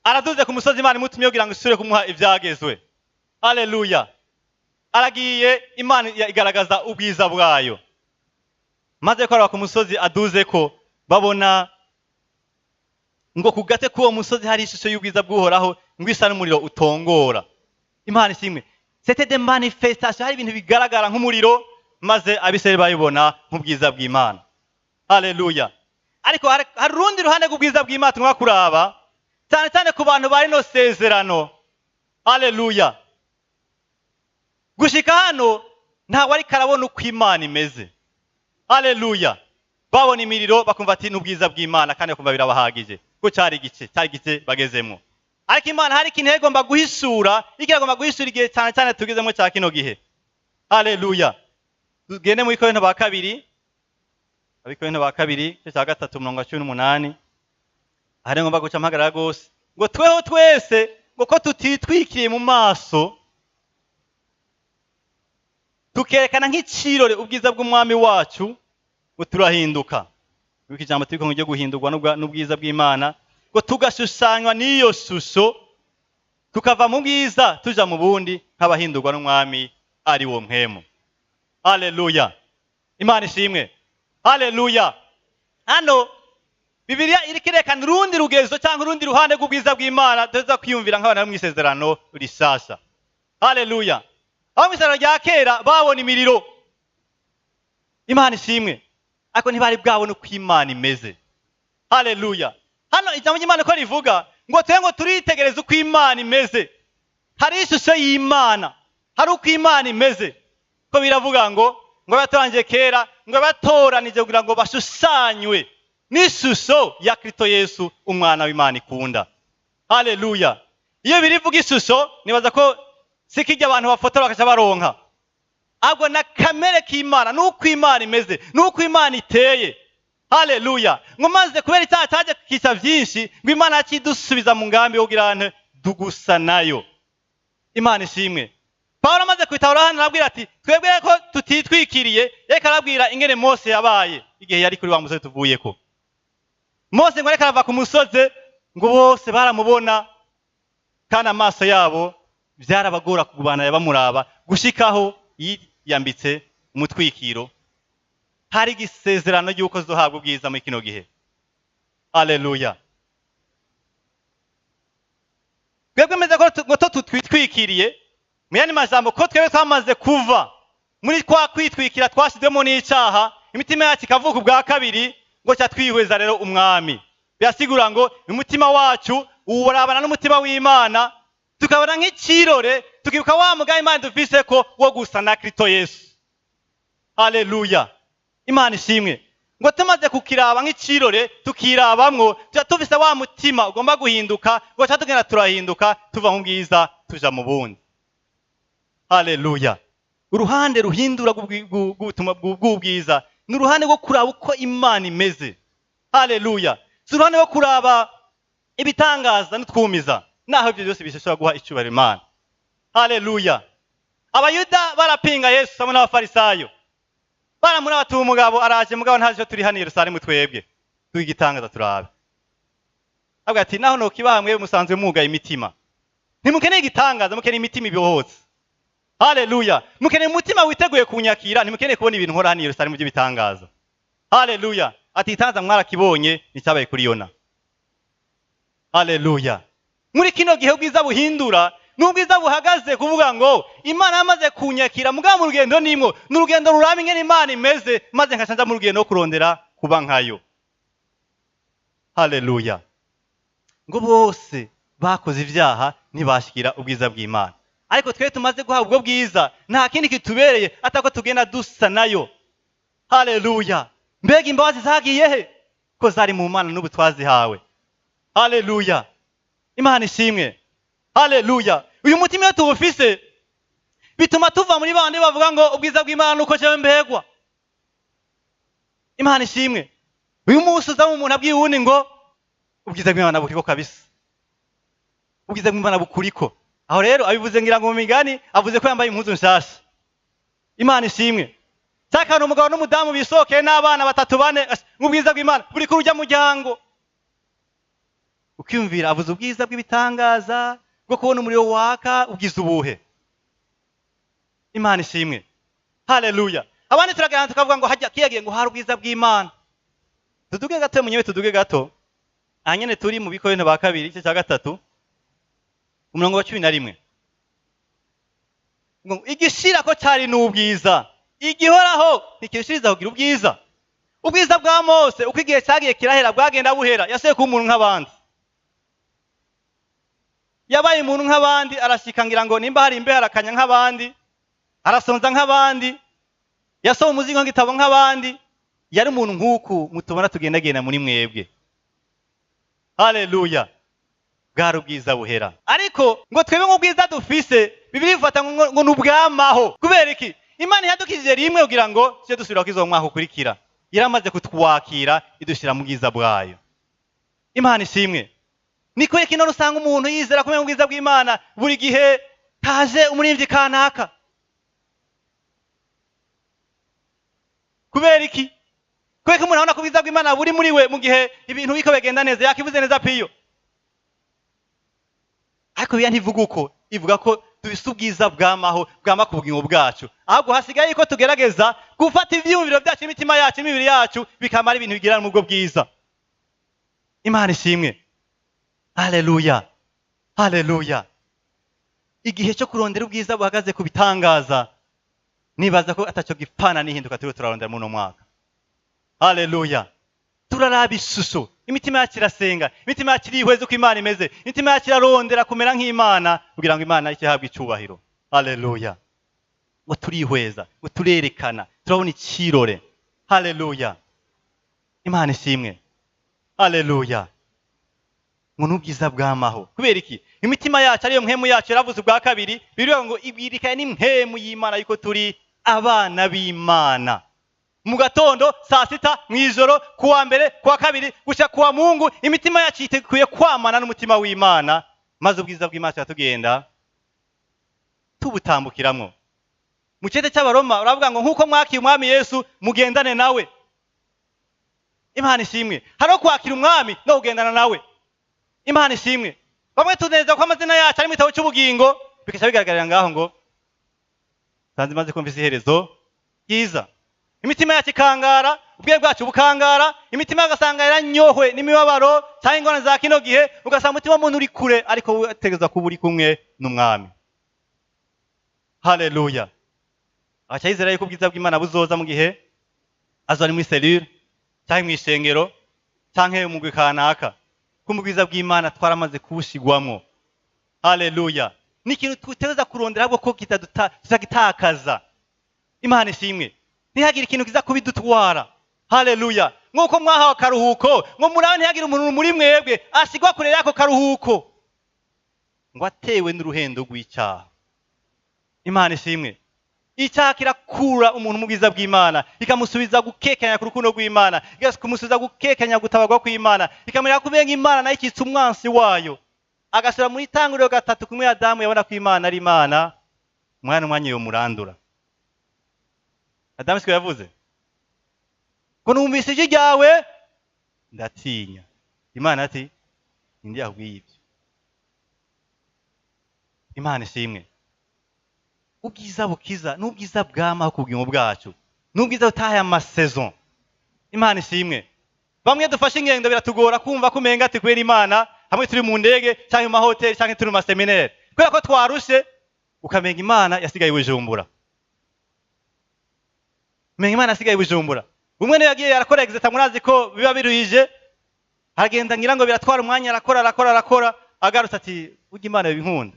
araduze ku musozi Imana imutumye kugira ngo isure kumuha ivyagezwe. Haleluya. Aragiye, Imana igaragaza ubwiza bwayo. Maze ko ku musozi aduze ko babona ngo ku gate k'uwo musozi hari ishusho y'ubwiza bw'Uhoraho ngo isa n'umuriro utongora. Imana ishimwe. C'était des manifestations, hari ibintu bigaragara nk'umuriro, maze Abisirayeli bayibona nk'ubwiza bw'Imana. Haleluya. Ariko hari urundi ruhande rw'ubwiza bw'Imana tugomba kuraba, cyane cyane ku bantu bari no sezerano. Haleluya. Gushika hano ntawe ari karabona uko Imana imeze. Haleluya. Babona imiriro bakumva ati n'ubwiza bw'Imana, kandi bakumva birabahagije ko cyari igice bagezemo. Ariko Imana hari ikintu igomba guhishura, igomba guhishura igihe cyane cyane tugezemo cya kino gihe. Haleluya. Tugende mu Korinto ba kabiri. Abikorinto ba kabiri cyo cya 3 umurongo wa 18. Hari ngomba guca mpagarara gose ngo tweho twese ngo ko tutitwikiriye mu maso, tukerekana nk'icirore ubwiza bw'umwami wacu, ngo turahinduka. Wiki jambo turiko ngo guhindurwa n'ubwiza bw'Imana, ngo tugashushanywa n'iyo shusho, tukava mu bwiza tuja mu bundi nk'abahindurwa n'umwami ari wo mpemu. Haleluya. Imana ishimwe. Haleluya. Hano Bibiliya iri kirekana urundi rugezo cyangwa urundi ruhande rw'ubwiza bw'Imana tuza kwiyumvira nk'abana mu isezerano rishasha. Haleluya. Aho mu isezerano rya kera babona imiriro. Imana ishimwe. Ariko ntibari bwabona uko Imana imeze. Haleluya. Hano ijambo ry'Imana ko rivuga ngo ngo turitegereze uko Imana imeze. Hari ishusho y'Imana, hari uko Imana imeze. Ko biravuga ngo batoranje kera, ngo batoranije kugira ngo bashushanywe n'ishusho ya Kristo Yesu, umwana w'Imana ikunda. Haleluya. Iyo birivuga ishusho nibaza ko sikijya abantu bafotora bakaca baronka. Ahubwo na kamere k'Imana, nuko Imana imeze, nuko Imana iteye. Haleluya. Ngo maze kubera icyaha cyaje kukisha byinshi, ngo Imana yakidusubiza mu ngambi yo kugira ngo dugusa nayo. Imana ishimwe. Paulo amaze kwitahura hano arabwira ati twebwe ko tutitwikiriye, reka arabwira ingene Mose yabaye igihe yari kuri wa musozi tuvuyeko. Mose ngo reka arava ku musozi, ngo bose baramubona kandi amaso yabo byarabagora kugubana bamuraba, gushikaho yambitse umutwikiro. Hari gisezerano y'uko zohabwa ubwiza muri kino gihe. Haleluya. Twebwe meze ko tutwitwikiriye, muyandi majambo ko twebwe twamaze kuva muri kwa kwitwikira twashizemo n'icyaha, imitima yacu ikavuka ubwa kabiri, ngo cyatwihweza rero umwami. Byasigura ngo umutima wacu uburabana n'umutima w'Imana, tukabona nk'icirore, tukibuka wa mugambi Imana dufise ko wo gusa na Kristo Yesu. Haleluya. Imana ishimwe. ngo tumaze kukiraba nk'icirore tukirabamwo tuja tufise wa mutima ugomba guhinduka ngo ca tugenda turahinduka tuva mu bwiza tuja mu bundi. Haleluya. Uruhande ruhindura bw'ubutumwa bw'ubwiza ni uruhande rwo kuraba uko Imana imeze. Haleluya. Si uruhande rwo kuraba ibitangaza n'utwumiza, naho ibyo byose bishobora guha icyubahiro Imana. Haleluya. Abayuda barapinga Yesu hamwe n'abafarisayo. Baramura bati umugabo araje, mugabo ntaje turi hano i Yerusalemu twebwe tugitangaza turabe. Avuga ati naho no kibaha mwe musanzwe mugaye imitima. Ntimukeneye igitangaza, mukeneye imitima ibibohotse. Haleluya. Mukeneye umutima witeguye kunyakira, ntimukeneye kubona ibintu nkora hano i Yerusalemu by'ibitangaza. Haleluya. Ati itangaza mwarakibonye nicyabaye kuri Yona. Haleluya. Muri kino gihe ubwiza buhindura, n'ubwiza buhagaze kuvuga ngo Imana yamaze kunyakira, mugabo mu rugendo nimwo n'urugendo ruraba ingene Imana imeze, maze nkashanja mu rugendo kurondera kuba nkayo. Haleluya. Ngo bose bakoze ivyaha ntibashikira ubwiza bw'Imana, ariko twe tumaze guha ubwo bwiza nta kindi kitubereye atako tugenda dusa nayo. Haleluya. Mbega imbabazi zagiye he? Ko zari mu Mana n'ubu twazihawe. Haleluya. Imana ishimwe. Haleluya. Uyu mutima iyo tuwufise bituma tuva muri bandi bavuga ngo ubwiza bw'Imana nuko jewe mbegwa. Imana ishimwe. Uyu munsi uza mu muntu abwiye uwundi ngo ubwiza bw'Imana buriko kabisa. Ubwiza bw'Imana bukuriko. Aho rero abivuze ngira ngo mu migani avuze ko yambaye impuzu nshasha. Imana ishimwe. Cyakana umugabo n'umudamu bisokeye n'abana batatu bane, ubwiza bw'Imana buri ku rujya muryango. Ukiyumvira avuze ubwiza bw'ibitangaza bwo kubona umuriro waka, ubwiza ubuhe. Imana ishimwe. Haleluya. Abandi turagana tukavuga ngo hajya kiyagiye ngo hari ubwiza bw'Imana. Tuduge gato munyewe, tuduge gato. Anyene turi mu Bikorinto ba kabiri igice cya gatatu umurongo wa 11. Ngo igishira ko cyari n'ubwiza, igihoraho ntikishiriza kugira ubwiza. Ubwiza bwa Mose uko igihe cyagiye kirahera bwagenda buhera, yaseye ku umuntu nk'abandi. Yabaye umuntu nk'abandi, arashika ngira ngo nimba hari imbe harakanya nk'abandi, arasonza nk'abandi, yasohoye umuzingo ngitabo nk'abandi, yari umuntu nk'uku mutubona tugendagenda muri mwebwe. Haleluya. Bwari ubwiza buhera. Ariko ngo twebwe nk'ubwiza dufise Bibiliya ifata ngo n'ubwamaho. Kubera iki? Imana yadukijije rimwe kugira ngo tuje dusubira ko izo mwaho ukurikira. Yaramaze kutwakira idushira mu bwiza bwayo. Imana ishimwe. Niko kino rusanga umuntu yizera kumenya ubwiza bw'Imana buri gihe taje umurivyi kanaka. Kubera iki? Kweka umuntu abona ko ubwiza bw'Imana buri muri we mu gihe ibintu biko begenda neza, yakivuze neza piyo. Ariko biya ntivuga uko, ivuga ko tubise ubwiza bw'amaho bwama ku bugingo bwacu. Ahubwo hasigaye ko tugerageza gufata ivyumviro byacu, imitima yacu, imibiri yacu bikamara ibintu bigirana mu bwo bwiza. Imana ishimwe. Haleluya. Haleluya. Igihe cyo kurondera ubwiza buhagaze ku bitangaza, nibaza ko ataco gipana nihinduka turi turarondera mu no mwaka. Haleluya. Turaraba ishusho, imitima yacu irasenga, imitima yacu irihweza uko Imana imeze, imitima yacu irarondera kumera nk'Imana kugira ngo Imana ikihabwe icubahiro. Haleluya. Ngo turihweza, ngo turerekana, turabona ikirore. Haleluya. Imana ishimwe. Haleluya. Ngo n'ubwiza bw'amaho. Kubera iki? Imitima yacu ariyo mpemu yacu yaravuze ubwa kabiri, biriho ngo ibirikaye n'impemu y'Imana yuko turi abana b'Imana. Mu gatondo, saa sita, mwijoro, kuwa mbere, kuwa kabiri, gushika kuwa Mungu, imitima yacu yiteguye kwamana n'umutima w'Imana, maze ubwiza bw'Imana cyatugenda tubutambukiramwo. Mu cete cy'Abaroma uravuga ngo nkuko mwakiye umwami Yesu mugendane nawe. Imana ishimwe. Haro kwakira umwami no kugendana nawe. Imana ishimwe. Bamwe tuneza ko amazina yacu ari mu gitabo cy'ubugingo, bikisha bigaragarira ngaho ngo sanze maze kumvise iherezo ryiza. Imitima yacu ikangara, ubwiye bwacu bukangara, imitima yagasanga yaranyohwe n'imibabaro cyangwa ingorane za kino gihe, ugasanga umutima w'umuntu uri kure ariko utegeza kuba uri kumwe n'umwami. Haleluya. Abacyizera yuko ubwiza bw'Imana buzoza mu gihe azari mu selule cyangwa mu ishengero cyangwa mu gwikanaka. Kumubwiza bw'Imana twaramaze kubushigwamwo. Haleluya. Ni ikintu tuteza kurondera ahubwo ko tutagitakaza. Imana ishimwe. Ntihagire ikintu kiza kubidutwara. Haleluya. Nk'uko mwahawe akaruhuko ngo murabe ntihagire umuntu muri mwebwe asigwa kure y'ako karuhuko ngo atewe n'uruhendo rw'icyaha. Imana ishimwe. Icyaha kirakura umuntu mu bwiza bw'Imana, ikamusubiza gukekanya ku rukundo rw'Imana, ikamusubiza gukekanya gutabarwa kw'Imana, ikamenya kubenga Imana nayo ikitse umwansi wayo. Agasura muri Itanguriro 3 kumwe Adamu yabona ko Imana ari Imana, umwanya yo murandura. Adamu siko yavuze ko numvise ijwi ryawe ndatinya. Imana ati ndi yakubwiye ibyo. Imana ishimwe. Ubwiza bukiza n'ubwiza bwamaho ku bwimo bwacu, n'ubwiza butahaye amasaison. Imana ishimwe. Bamwe dufashe ingendo biratugora kumva kumenga ati kubera Imana, hamwe turi mu ndege cyangwa mu mahoteli cyangwa turi mu maseminaire, kubera ko twarushe ukamenga Imana yasigaye Bujumbura. Menga Imana yasigaye Bujumbura. Umwe ne yagiye arakora exeta, murazi ko biba biruhije, agenda ngira ngo biratwara umwanya, arakora agarutse ati burya Imana binkunda.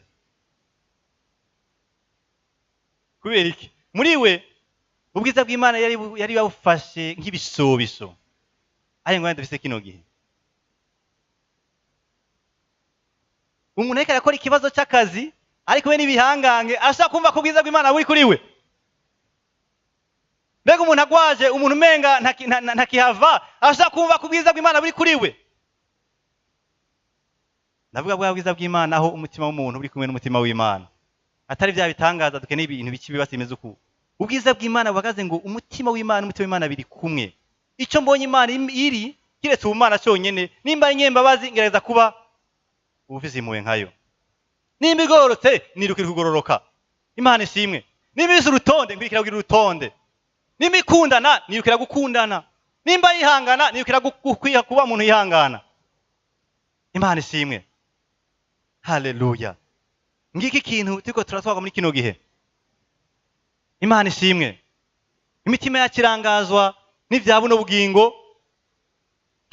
Kubera iki? Muri we ubwiza bw'Imana yari bawufashe nk'ibisobiso. Aye ngo ndafise kino gihe. Umuntu ariko arakora ikibazo cy'akazi ariko we nibihangange ashaka kumva ko ubwiza bw'Imana buri kuri we. Mbega umuntu agwaje, umuntu menga ntakihava, ashaka kumva ko ubwiza bw'Imana buri kuri we. Ndavuga bwa bwiza bw'Imana aho umutima w'umuntu uri kumwe n'umutima w'Imana. Atari bya bitangaza dukeneye ibintu biki bibasimeze uko. Ubwiza bw'Imana buhagaze ngo umutima w'Imana n'umutima w'Imana biri kumwe. Icyo mbonye Imana iri kiretse ubumana cyonyene, nimba ari nyembabazi ngereza kuba ubuvize impuhwe nkayo. Nimba igororotse nirukira kugororoka. Imana ishimwe. Nimba isi urutonde ngwikira kugira urutonde. Nimba ikundana nirukira gukundana. Nimba yihangana nirukira gukwiha kuba umuntu yihangana. Imana ishimwe. Haleluya. Ngiki kintu tiko turatwaga muri kino gihe. Imana ishimwe. Imitima yakirangazwa n'ivyabuno bugingo,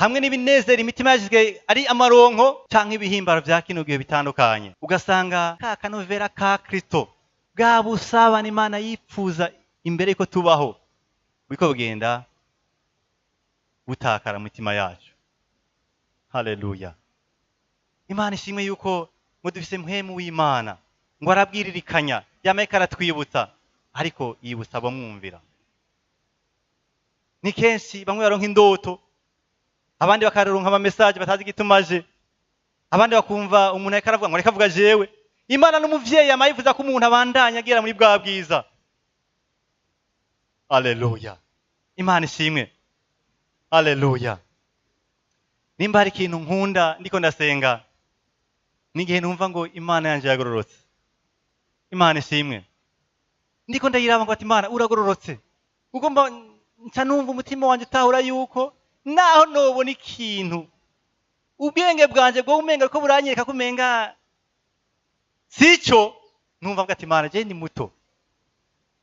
hamwe n'ibinezera imitima yashizwe ari amaronko canke ibihimbaro vya kino gihe bitandukanye. Ugasanga ka kanovera ka Kristo bwa busabana Imana yipfuza imbere ko tubaho biko bugenda butakara mu mitima yacu. Haleluya. Imana ishimwe yuko ngo dufise mpwemu w'Imana ngo arabwiririkanya yamaye karatwibutsa, ariko yibutsa abamwumvira. Ni kenshi bamwe baronka indoto, abandi bakaronka ama message batazi gitumaje, abandi bakumva umuntu ariko aravuga ngo reka avuga jewe. Imana n'umuvyeyi amayifuza ko umuntu abandanya agera muri bwa bwiza. Haleluya. Imana ishimwe. Haleluya. Nimba hari ikintu nkunda ndiko ndasenga, nigihe numva ngo Imana yanje yagororotse. Imana ishimwe. Ndiko ndayiraba ngo ati Imana uragororotse. Ugomba nca numva umutima wanje utahura yuko naho nobona ikintu ubwenge bwanje bwo umenga ko buranyereka kumenga sico, numva ngo ati Imana je ndi muto.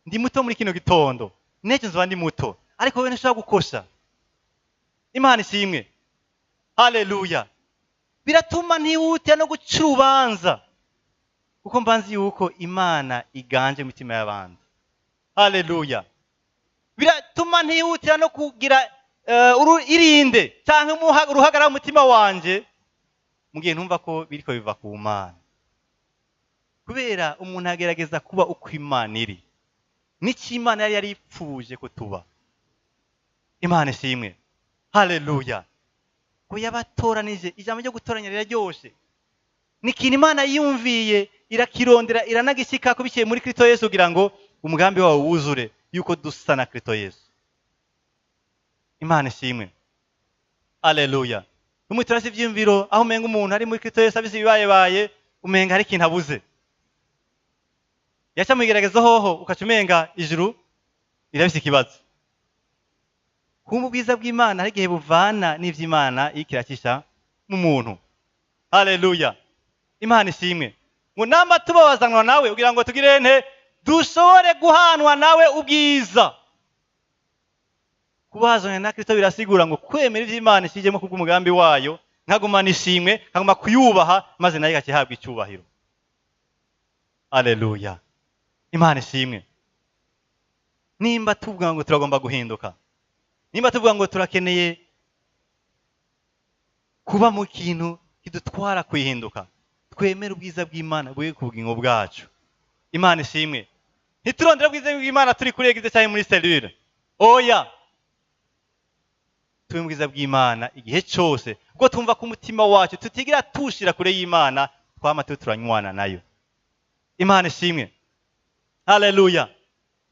Ndi muto muri kino gitondo. Nejo nzoba ndi muto, ariko wewe nshaka gukosha. Imana ishimwe. Haleluya. Biratuma ntihutira no guca urubanza, kuko mbanzi yuko Imana iganje mu mitima y'abandi. Haleluya. Biratuma ntihutira no kugira irinde cyangwa uruhagara mu mutima wanje mu gihe ntumva ko biriko biva ku Mana. Kubera umuntu agerageza kuba uko Imana iri, n'iki Imana yari yaripfuje ko tuba. Imana ishimwe. Haleluya. Ko yabatoranije, ijambo ryo gutoranya riraryoshe. Nikintu Imana yumviye irakirondera iranagishika ko biciye muri Kristo Yesu kugira ngo umugambi wawe wuzure yuko dusa na Kristo Yesu. Imana ishimwe. Haleluya. Umuturasi ivyumviro aho umenga umuntu ari muri Kristo Yesu abisi bibaye umenga hari ikintu abuze. Yacha mugeragezo hoho ukacumenga ijuru irabise ikibazo. Kumva ubwiza bw'Imana hari gihe buvana n'ivy'Imana ikirakisha mu muntu. Haleluya. Imana ishimwe. Ngo namba tubabazanwa nawe kugira ngo tugire nte dushobore guhanwa nawe ubwiza. Kubazanya na Kristo birasigura ngo kwemera ivy'Imana ishijemo kubw'umugambi wayo, nkagumana ishimwe, nkaguma kuyubaha maze nayo gakihabwa icyubahiro. Haleluya. Imana ishimwe. Nimba tuvuga ngo turagomba guhinduka, nimba tuvuga ngo turakeneye kuba mu kintu kidutwara kwihinduka, twemere ubwiza bw'Imana buri ku bugingo bwacu. Imana ishimwe. Ntiturondera ubwiza bw'Imana turi kuri egize cyangwa muri selule. Oya, turi mu bwiza bw'Imana igihe cyose, ubwo twumva ko umutima wacu tutigira tushira kure y'Imana, twama turanywana nayo. Imana ishimwe. Haleluya.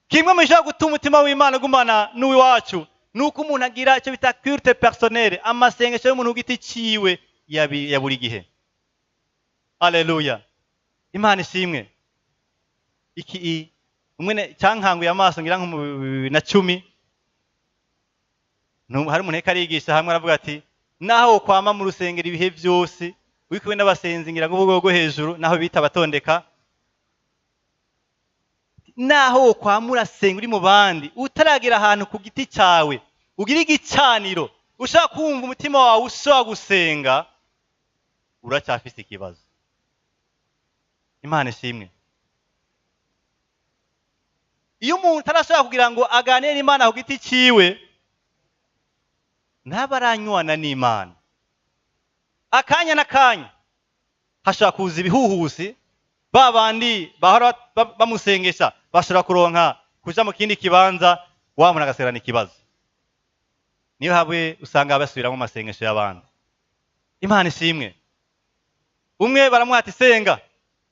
Kimwe mu bishobora gutuma umutima w'Imana gumana n'uwacu nuko umuntu agira icyo bita culte personnelle, amasengesho y'umuntu ku giti ciwe ya buri gihe. Haleluya. Imana ishimwe. Iki umwe cyankanguye amaso ngira nko mu 2010, hari umuntu eka arigisha hamwe aravuga ati naho kwama mu rusengero ibihe byose wikuwe n'abasenzi ngira ngo ubwo hejuru naho bita abatondeka, naho kwamura senga uri mu bandi utaragira ahantu ku giti cyawe ugira igicaniro ushaka kumva umutima wawe ushaka gusenga, uracyafise ikibazo. Imana ishimwe. Iyo umuntu tarashaka kugira ngo aganire n'Imana ku giti ciwe, ntabaranywana n'Imana. Akanya nakanya hashaka kuza ibihuhusi, babandi bahora bamusengesha bashobora kuronka kuja mu kindi kibanza, wa muntu agaserana ikibazo. Niyo habwe usanga basubira mu masengesho y'abandi. Imana ishimwe. Umwe baramuha ati senga,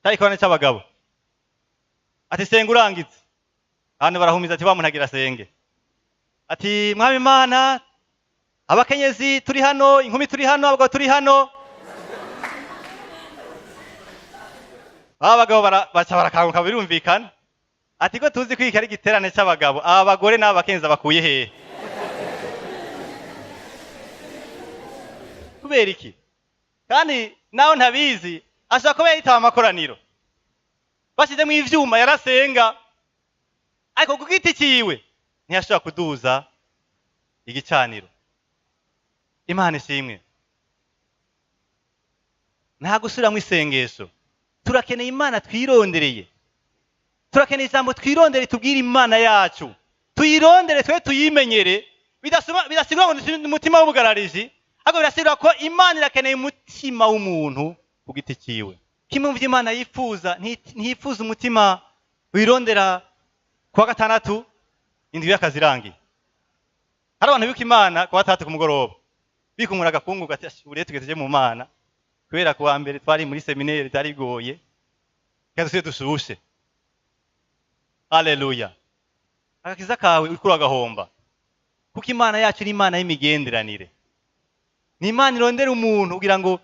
cyarikone cy'abagabo. Ati senga urangize. Hano barahumiza ati bamunagira senge. Ati mwami Imana, abakenyezi turi hano, inkumi turi hano, abagabo turi hano. Abagabo baca barakanguka birumvikana. Ati ko tuzi kwika ari giterane cy'abagabo, abagore n'abakenza bakuye hehe? Kubera iki? Kandi naho ntabizi, ashaka kuba yitaba amakoraniro. Bashize mu ivyuma yarasenga. Ariko ku giti ciwe ntiyashobora kuduza igicaniro. Imana ishimwe. Nta gusubira mu isengesho. Turakeneye Imana twirondereye. Turakeneye ijambo twirondere tubwire Imana yacu. Tuyirondere twe tuyimenyere. Bidasigura ngo umutima w'ubugarariji, ahubwo birasigura ko Imana irakeneye umutima w'umuntu ku giti ciwe. Kimwe mu Imana yifuza, ntiyifuza umutima wirondera kwa gatandatu indwi y'akazi irangiye. Hari abantu bika Imana kwa gatandatu ku mugoroba bikumura agakungu gati uriye tugejeje mu Mana, kubera kuwa mbere twari muri seminaire tari goye kandi dushushe. Haleluya. Agakiza kawe urikura gahomba, kuko Imana yacu ni Imana y'imigenderanire. Ni Imana irondera umuntu kugira ngo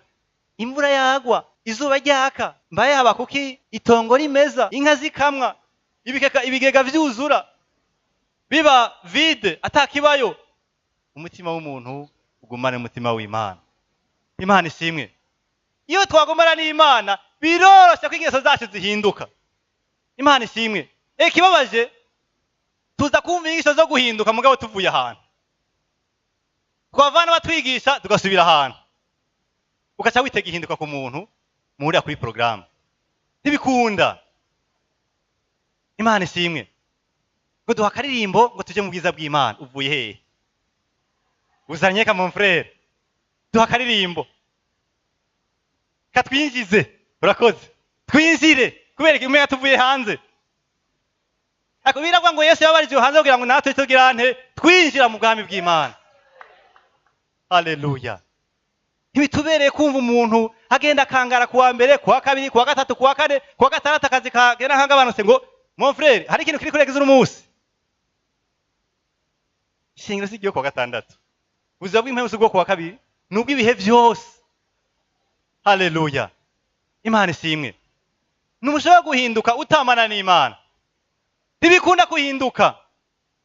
imvura yagwa, izuba ryaka, mbaye haba kuki itongo rimeza, inka zikamwa, ibigega vyuzura, biba vide atakibayo, umutima w'umuntu ugumane umutima w'Imana. Imana ishimwe. Iyo twagomara n'Imana birorosha ko ingeso zacu zihinduka. Imana ishimwe. Kibabaje tuza kumva ingeso zo guhinduka mugabo tuvuye ahantu, twavana batwigisha tugasubira ahantu, ugaca witega ihinduka ku muntu muhurira kuri programme, ntibikunda. Imana ishimwe. Ngo duha akaririmbo ngo tuje mu bwiza bw'Imana, uvuye hehe? Uzanyeka mon frère, duha akaririmbo katwinjize, urakoze twinjire, kubera kimwe tuvuye hanze. Ako biravuga ngo Yesu yabarije hanze kugira ngo natwe tugira nte twinjira mu bwami bw'Imana. Haleluya. Ntibitubereye kumva umuntu agenda akangara kuwa mbere, kuwa kabiri, kuwa gatatu, kuwa kane, kuwa gatandatu akazi kagenda nkagabanutse ngo mon frère hari ikintu kiri kuregeza umunsi. Ishingiro sigiye kuwa gatandatu. Ubuzima bw'impemu bwo kuwa kabiri nubwo ibihe byose. Haleluya. Imana ishimwe. Numushobora guhinduka utamana n'Imana. Ntibikunda kuhinduka.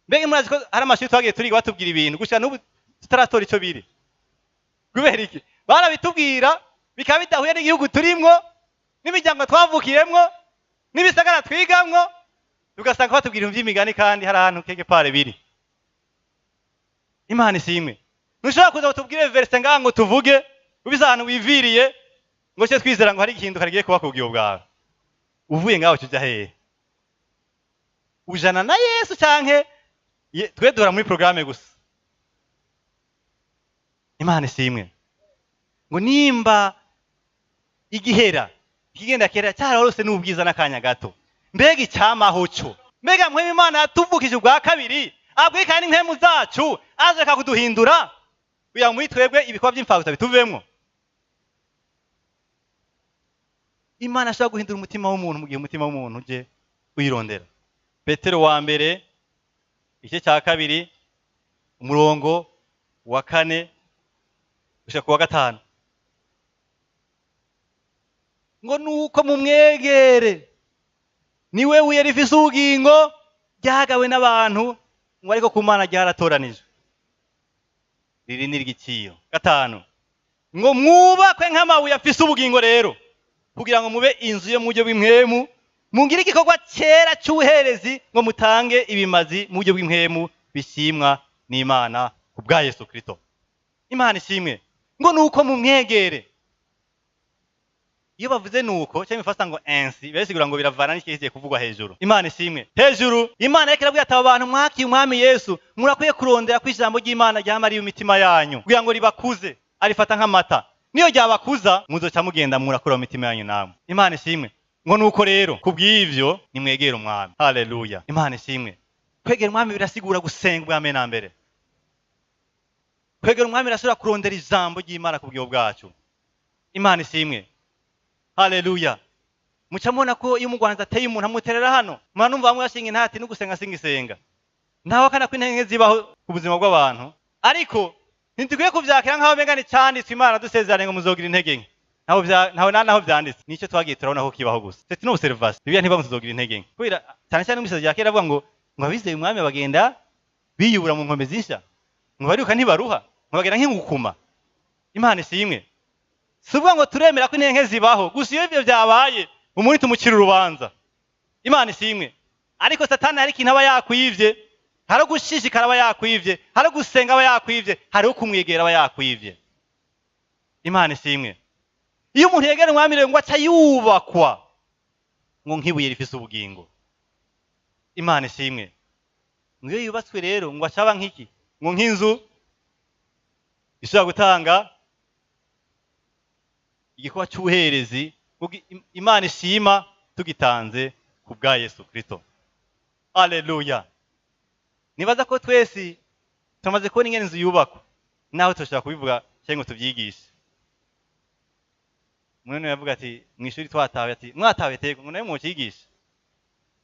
Mbega murazi ko hari amashuri twagiye turiga batubwira ibintu gushika n'ubu tutaratora ico biri. Kubera iki? Barabitubwira bikaba bidahuye n'igihugu turimwo, n'imiryango twavukiyemwo, n'ibisagara twigamwo, tugasanga batubwira ivy'imigani kandi hari ahantu keke pare biri. Imana ishimwe. Nushobora kuza kutubwire verse ngango tuvuge ubiza ahantu wiviriye ngo cyo twizera ngo hari igihinduka rigiye kuba kubwiyo bwawe. Uvuye ngaho cyo hehe? Ujana na Yesu canke twe dora muri programme gusa. Imana ishimwe. Ngo nimba igihera kigenda kera cyararose n'ubwiza n'akanya gato, mbega icyamaho cyo, mbega mpwemu Imana yatuvukije ubwa kabiri abwika n'impwemu zacu aje kuduhindura kugira muri twebwe ibikorwa by'imfabusa bituvemwo. Imana ashaka guhindura umutima w'umuntu mu gihe umutima w'umuntu uje uyirondera. Petero wa mbere igice cya kabiri umurongo wa 4 gushika ku wa 5 ngo nuko mumwegere niwe buye rifise ubugingo ryagawe n'abantu ngo ariko ku Mana ryaratoranijwe. Riri ni igiciro 5 ngo mwubakwe nk'amabuye afise ubugingo rero kugira ngo mube inzu yo mu buryo bw'impwemu, mungire igikorwa cyera cy'ubuherezi ngo mutange ibimazi mu buryo bw'impwemu bishimwa n'Imana ku bwa Yesu Kristo. Imana ishimwe. Ngo nuko mumwegere. Iyo bavuze nuko cyangwa ifasta ngo ainsi besigura ngo biravana n'ikigiye kuvugwa hejuru. Imana ishimwe. Hejuru Imana yakira bwata abantu mwaki umwami Yesu murakwiye kurondera ku ijambo ry'Imana ryamari imitima yanyu kugira ngo ribakuze arifata nk'amata. Niyo ryabakuza muzoca mugenda murakura imitima yanyu namwe. Imana ishimwe. Ngo nuko rero kubw'ivyo nimwegere umwami. Haleluya. Imana ishimwe. Kwegera umwami birasigura gusenga bwa mbere na mbere. Kwegera umwami birasubira kurondera ijambo ry'Imana ku bwiyo bwacu. Imana ishimwe. Haleluya. Muca mubona ko iyo umugwanza ateye umuntu amuterera hano mwanumva bamwe bashinga intati no gusenga singisenga. Ntaho kana kw'intenge zibaho ku buzima bw'abantu, ariko ntitukwiye kuvyakira nk'aho bengana cyanditswe Imana dusezerane ngo muzogira intege nke. Naho vyanditse nico twagiye turabona ko kibaho gusa. C'est une observation. Bibiliya ntibavuga muzogira intege nke. Kubera cyane cyane umusazi yakera avuga ngo abizeye umwami bagenda biyubura mu nkombe zisha. Ngo bariruka ntibaruha, ngo bagenda nk'ingukuma. Imana ishimwe. Suvuga ngo turemera ko intege zibaho, gusa iyo ivyo byabaye umuntu tumukira urubanza. Imana ishimwe. Ariko Satani hari ikintu aba yakwivye, hari gushishikara aba yakwivye, hari gusenga aba yakwivye, hari kumwegera aba yakwivye. Imana ishimwe. Iyo umuntu yegera umwami rero ngo aca yubakwa ngo nk'ibuye rifise ubugingo. Imana ishimwe. Ngo iyo yubatswe rero ngo acaba nk'iki? Ngo nk'inzu ishobora gutanga igikorwa cy'ubuherezi Imana ishima tugitanze ku bwa Yesu Kristo. Haleluya. Nibaza ko twese tumaze kubona ingene inzu yubakwa, naho tushaka kubivuga cyangwa tubyigishe. Umuntu yavuga ati mwishuri twatawe ati mwatawe tego ngo nayo mukigisha.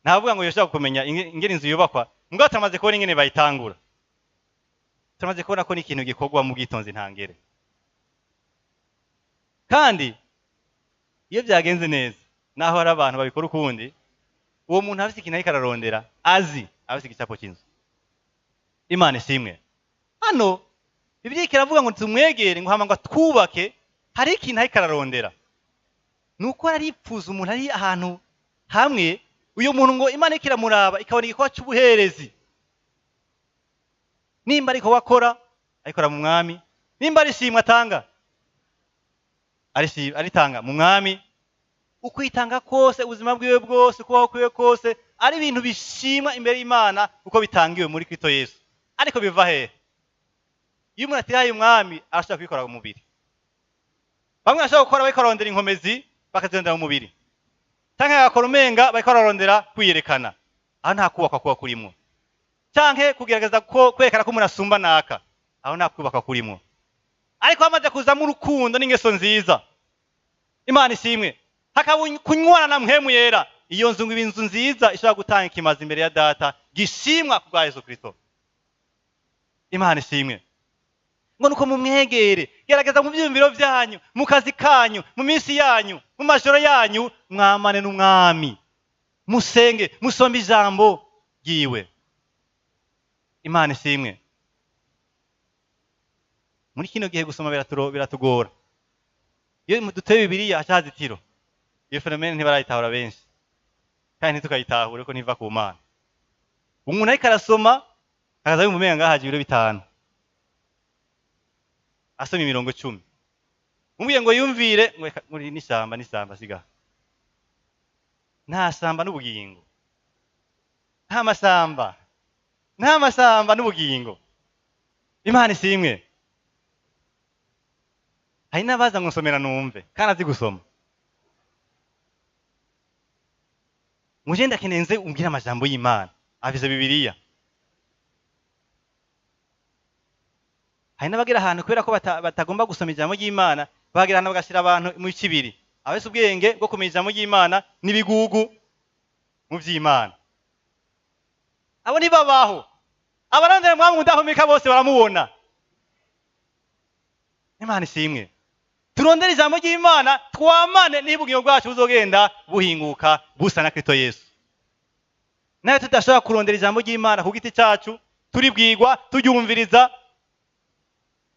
Navuga ngo yoshaka kumenya ingene inzu yubakwa, ngo tumaze kubona ingene bayitangura. Tumaze kubona ko ni ikintu gikorwa mu bwitonzi ntangere. Kandi iyo byagenze neza naho hari abantu babikora ukundi, uwo muntu afite ikintu ariko ararondera azi afite igicapo cy'inzu. Imana ishimwe. Hano Bibiliya iravuga ngo tumwegere ngo hama ngo twubake, hari ikintu ariko ararondera. Nuko aripfuza umuntu ari ahantu hamwe, uyu muntu ngo Imana ikiramuraba ikabona igikorwa cy'ubuherezi. Nimba ariko wakora ayikora mu mwami, nimba ari shimwe atanga aritanga mu mwami, ukwitanga kose ubuzima bwiwe bwose kubaho kwiwe kose ari ibintu bishimwa imbere y'Imana uko bitangiwe muri Kristo Yesu. Ariko biva hehe? Iyo umuntu atihaye umwami arashaka kwikora mu mubiri. Bamwe bashaka gukora bayikorondera inkomezi bakazendera mu mubiri. Tanke agakora umenga bayikorondera kwiyerekana. Aho nta kubakwa kuba kurimo. Canke kugerageza ko kwerekana ko umuntu asumba naka. Aho nta kubakwa kurimo. Ariko hamaze kuzamo urukundo n'ingeso nziza. Imana ishimwe. Hakaba kunywana na mpwemu yera. Iyo nzu ngo ibinzu nziza ishobora gutanga ikimazi imbere ya data gishimwa ku bwa Yesu Kristo. Imana ishimwe. Ngo nuko mumwegere, gerageza mu byumviro byanyu, mu kazi kanyu, mu minsi yanyu, mu majoro yanyu, mwamane n'umwami. Musenge, musombe ijambo ryiwe. Imana ishimwe. Muri kino gihe gusoma biratugora. Iyo duteye Bibiliya acazitiro. Iyo fenomene ntibarayitahura benshi. Kandi ntitukayitahura ko ntiva ku Mana. Umuntu ariko arasoma akaza yumumenga ngahaje ibiro 5. Asoma imirongo 10. Umubwiye ngo yumvire muri n'isamba siga. Nta samba n'ubugingo. Nta masamba n'ubugingo. Imana ishimwe. hari n'abaza ngo nsomera numve kandi azi gusoma. Muje ndakenenze umbwira amajambo y'Imana avize Bibiliya. Hari n'abagira ahantu kubera ko batagomba gusoma ijambo ry'Imana, bagira ahantu bagashira abantu mu kibiri. Abese ubwenge bwo kumenya ijambo ry'Imana n'ibigugu mu vy'Imana. Abo nibabaho. Abarondera mwamwe udahomeka bose baramubona. Imana ishimwe. Turondera ijambo ry'Imana twamane n'ibugiro bwacu buzogenda buhinguka busa na Kristo Yesu. Nawe tudashobora kurondera ijambo ry'Imana ku giti cyacu, turibwirwa, turyumviriza,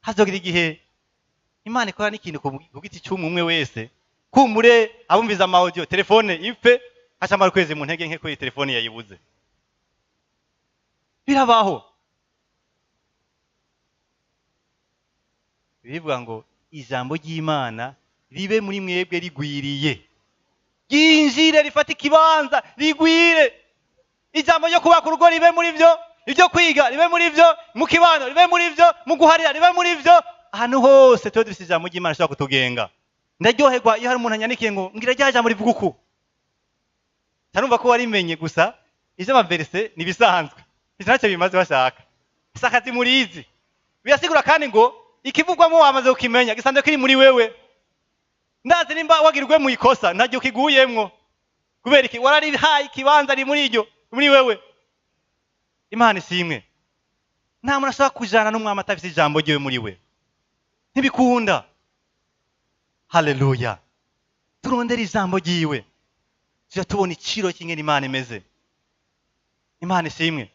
hazogira igihe Imana ikora n'ikintu ku giti cy'umwe wese, kumure abumviza ama audio, telefone ipfe, hacamara kwezi mu ntege nke ko iyi telefone yayibuze. Birabaho. Bivuga ngo ijambo ry'Imana ribe muri mwebwe rigwiriye, ryinjire rifata ikibanza rigwire. Ijambo ryo kubaka urugo ribe muri byo, ibyo kwiga ribe muri byo, mu kibano ribe muri byo, mu guharira ribe muri byo. Ahantu hose tuba dufite ijambo ry'Imana rishobora kutugenga. Ndaryoherwa iyo hari umuntu anyanikiye ngo ngira rya jambo rivuga uku. Tarumva ko warimenye gusa ije amaverse nibisanzwe. Ntacyo bimaze bashaka. Isakazi murizi. Birasigura kandi ngo ikivugwamo wamaze ukimenya gisanzwe kiri muri wewe. Ndazi nimba wagirwe mu ikosa ntajye ukiguyemwo. Kubera iki warari hayi kibanza ari muri iryo muri wewe. Imana ishimwe. Nta muntu ashaka kujana n'umwami atafite ijambo ryiwe muri we. Ntibikunda. Haleluya. Turondera ijambo ryiwe. Tujya tubona iciro cy'ingene Imana imeze. Imana ishimwe.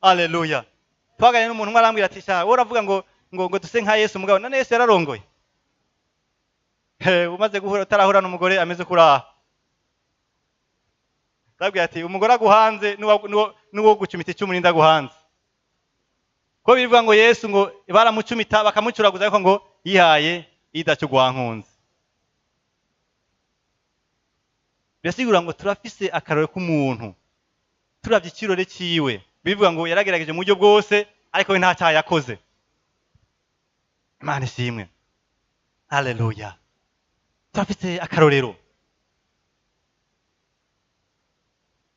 Haleluya. Twaganye n'umuntu umwe arambwira ati sha uravuga ngo duse nka Yesu mugabo none Yesu yararongoye. Umaze guhura utarahura n'umugore ameze kuraha. Ndabwira ati umugore aguhanze nuwo gucumita icumu ninda guhanze. Ko bivuga ngo Yesu ngo baramucumita bakamucuraguza ariko ngo yihaye idacugwankunze. Birasigura ngo turafise akarore k'umuntu. Turavye ikirore ciwe. Bivuga ngo yaragerageje mu buryo bwose ariko we nta cyaha yakoze. Imana ishimwe. Haleluya. Turafite akarorero.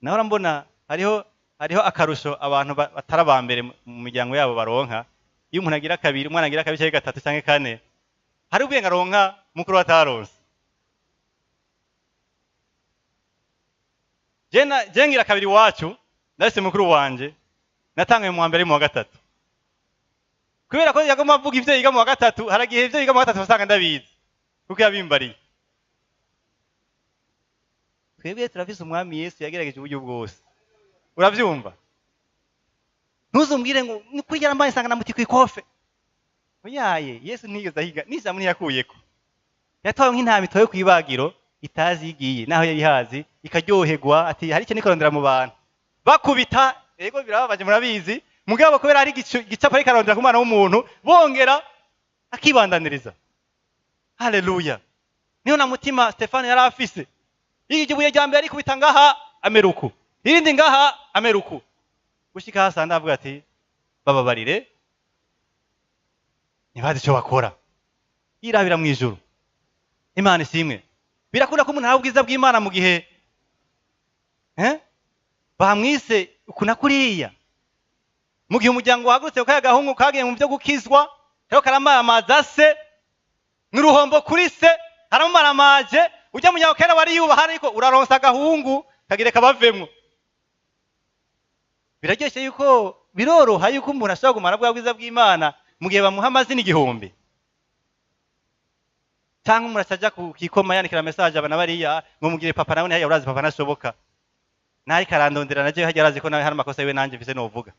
Naho mbona hariho akarusho abantu batarabambere mu miryango yabo baronka. Iyo umuntu agira kabiri, umwana agira kabiri cyangwa gatatu cyangwa kane, hari ubwenge aronka mukuru wataronse. Je ngira kabiri wacu, ndase mukuru wanje, natangaye mu mbere mu wa gatatu. Kubera ko yagoma avuga ivyo yiga mu wa gatatu, haragihe ivyo yiga mu wa gatatu basanga ndabizi. Kuko yabimbariye. Twebwe turafise umwami Yesu yagerageje uburyo bwose. Uravyumva? Ntuzumbwire ngo nikwigera mbaye sanga namuti kwikofe. Oyaye, Yesu ntigeze ahiga, n'ijambo ntiyakuyeko. Yatawe nk'intama itoye kwibagiro itazi igiye, naho yari hazi ikaryoherwa ati hari ikintu ikarondera mu bantu. Bakubita, ego birababaje murabizi, mugabo kubera ari gicapo ari karondera ku mwana w'umuntu, bongera akibandaniriza. Haleluya. Niyo na mutima Stefano yari afise. Iki buye rya mbere ari kubita ngaha ameruku. Irindi ngaha ameruku. Gushika hasa ndavuga ati bababarire. Nibazi cyo bakora. Irabira mu ijuru. Imana ishimwe. Birakunda ko umuntu abwiza bw'Imana mu gihe bamwise ukuna kuriya. Mu gihe umuryango wahagurutse ukaya gahungu kagiye mu byo gukizwa, rero karamaramaza se n'uruhombo kuri se, haramaramaje, ujya mu nyakera wari yubaha ariko uraronsa agahungu kagire kabavemwo. Birageshe yuko biroroha yuko umuntu ashobora kumara bwa bwiza bw'Imana mu gihe bamuha amazina igihumbi. Cyangwa umuntu acaja kukikoma yandikira message abana bariya ngo mugire papa nawe ntiya urazi papa nashoboka. Nari karandondera naje hajya arazi ko nawe hari amakosa yiwe nanje mfise no vuga.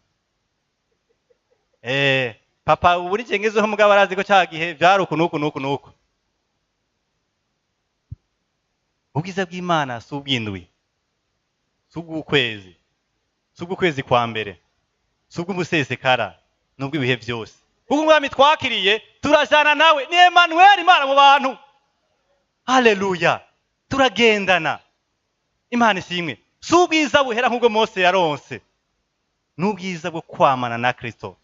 Papa ubu ni cengezo mugabo arazi ko cyagihe byari uku. Ubwiza bw'Imana si ubwindwi. Si ubw'ukwezi. Si ubw'ukwezi kwa mbere. Si ubw'umusesekara nubwo ibihe byose. Kuko umwami twakiriye turajana nawe ni Emmanuel Imana mu bantu. Haleluya. Turagendana. Imana ishimwe. Si ubwiza buhera nk'ubwo Mose yaronse. N'ubwiza bwo kwamana na Kristo.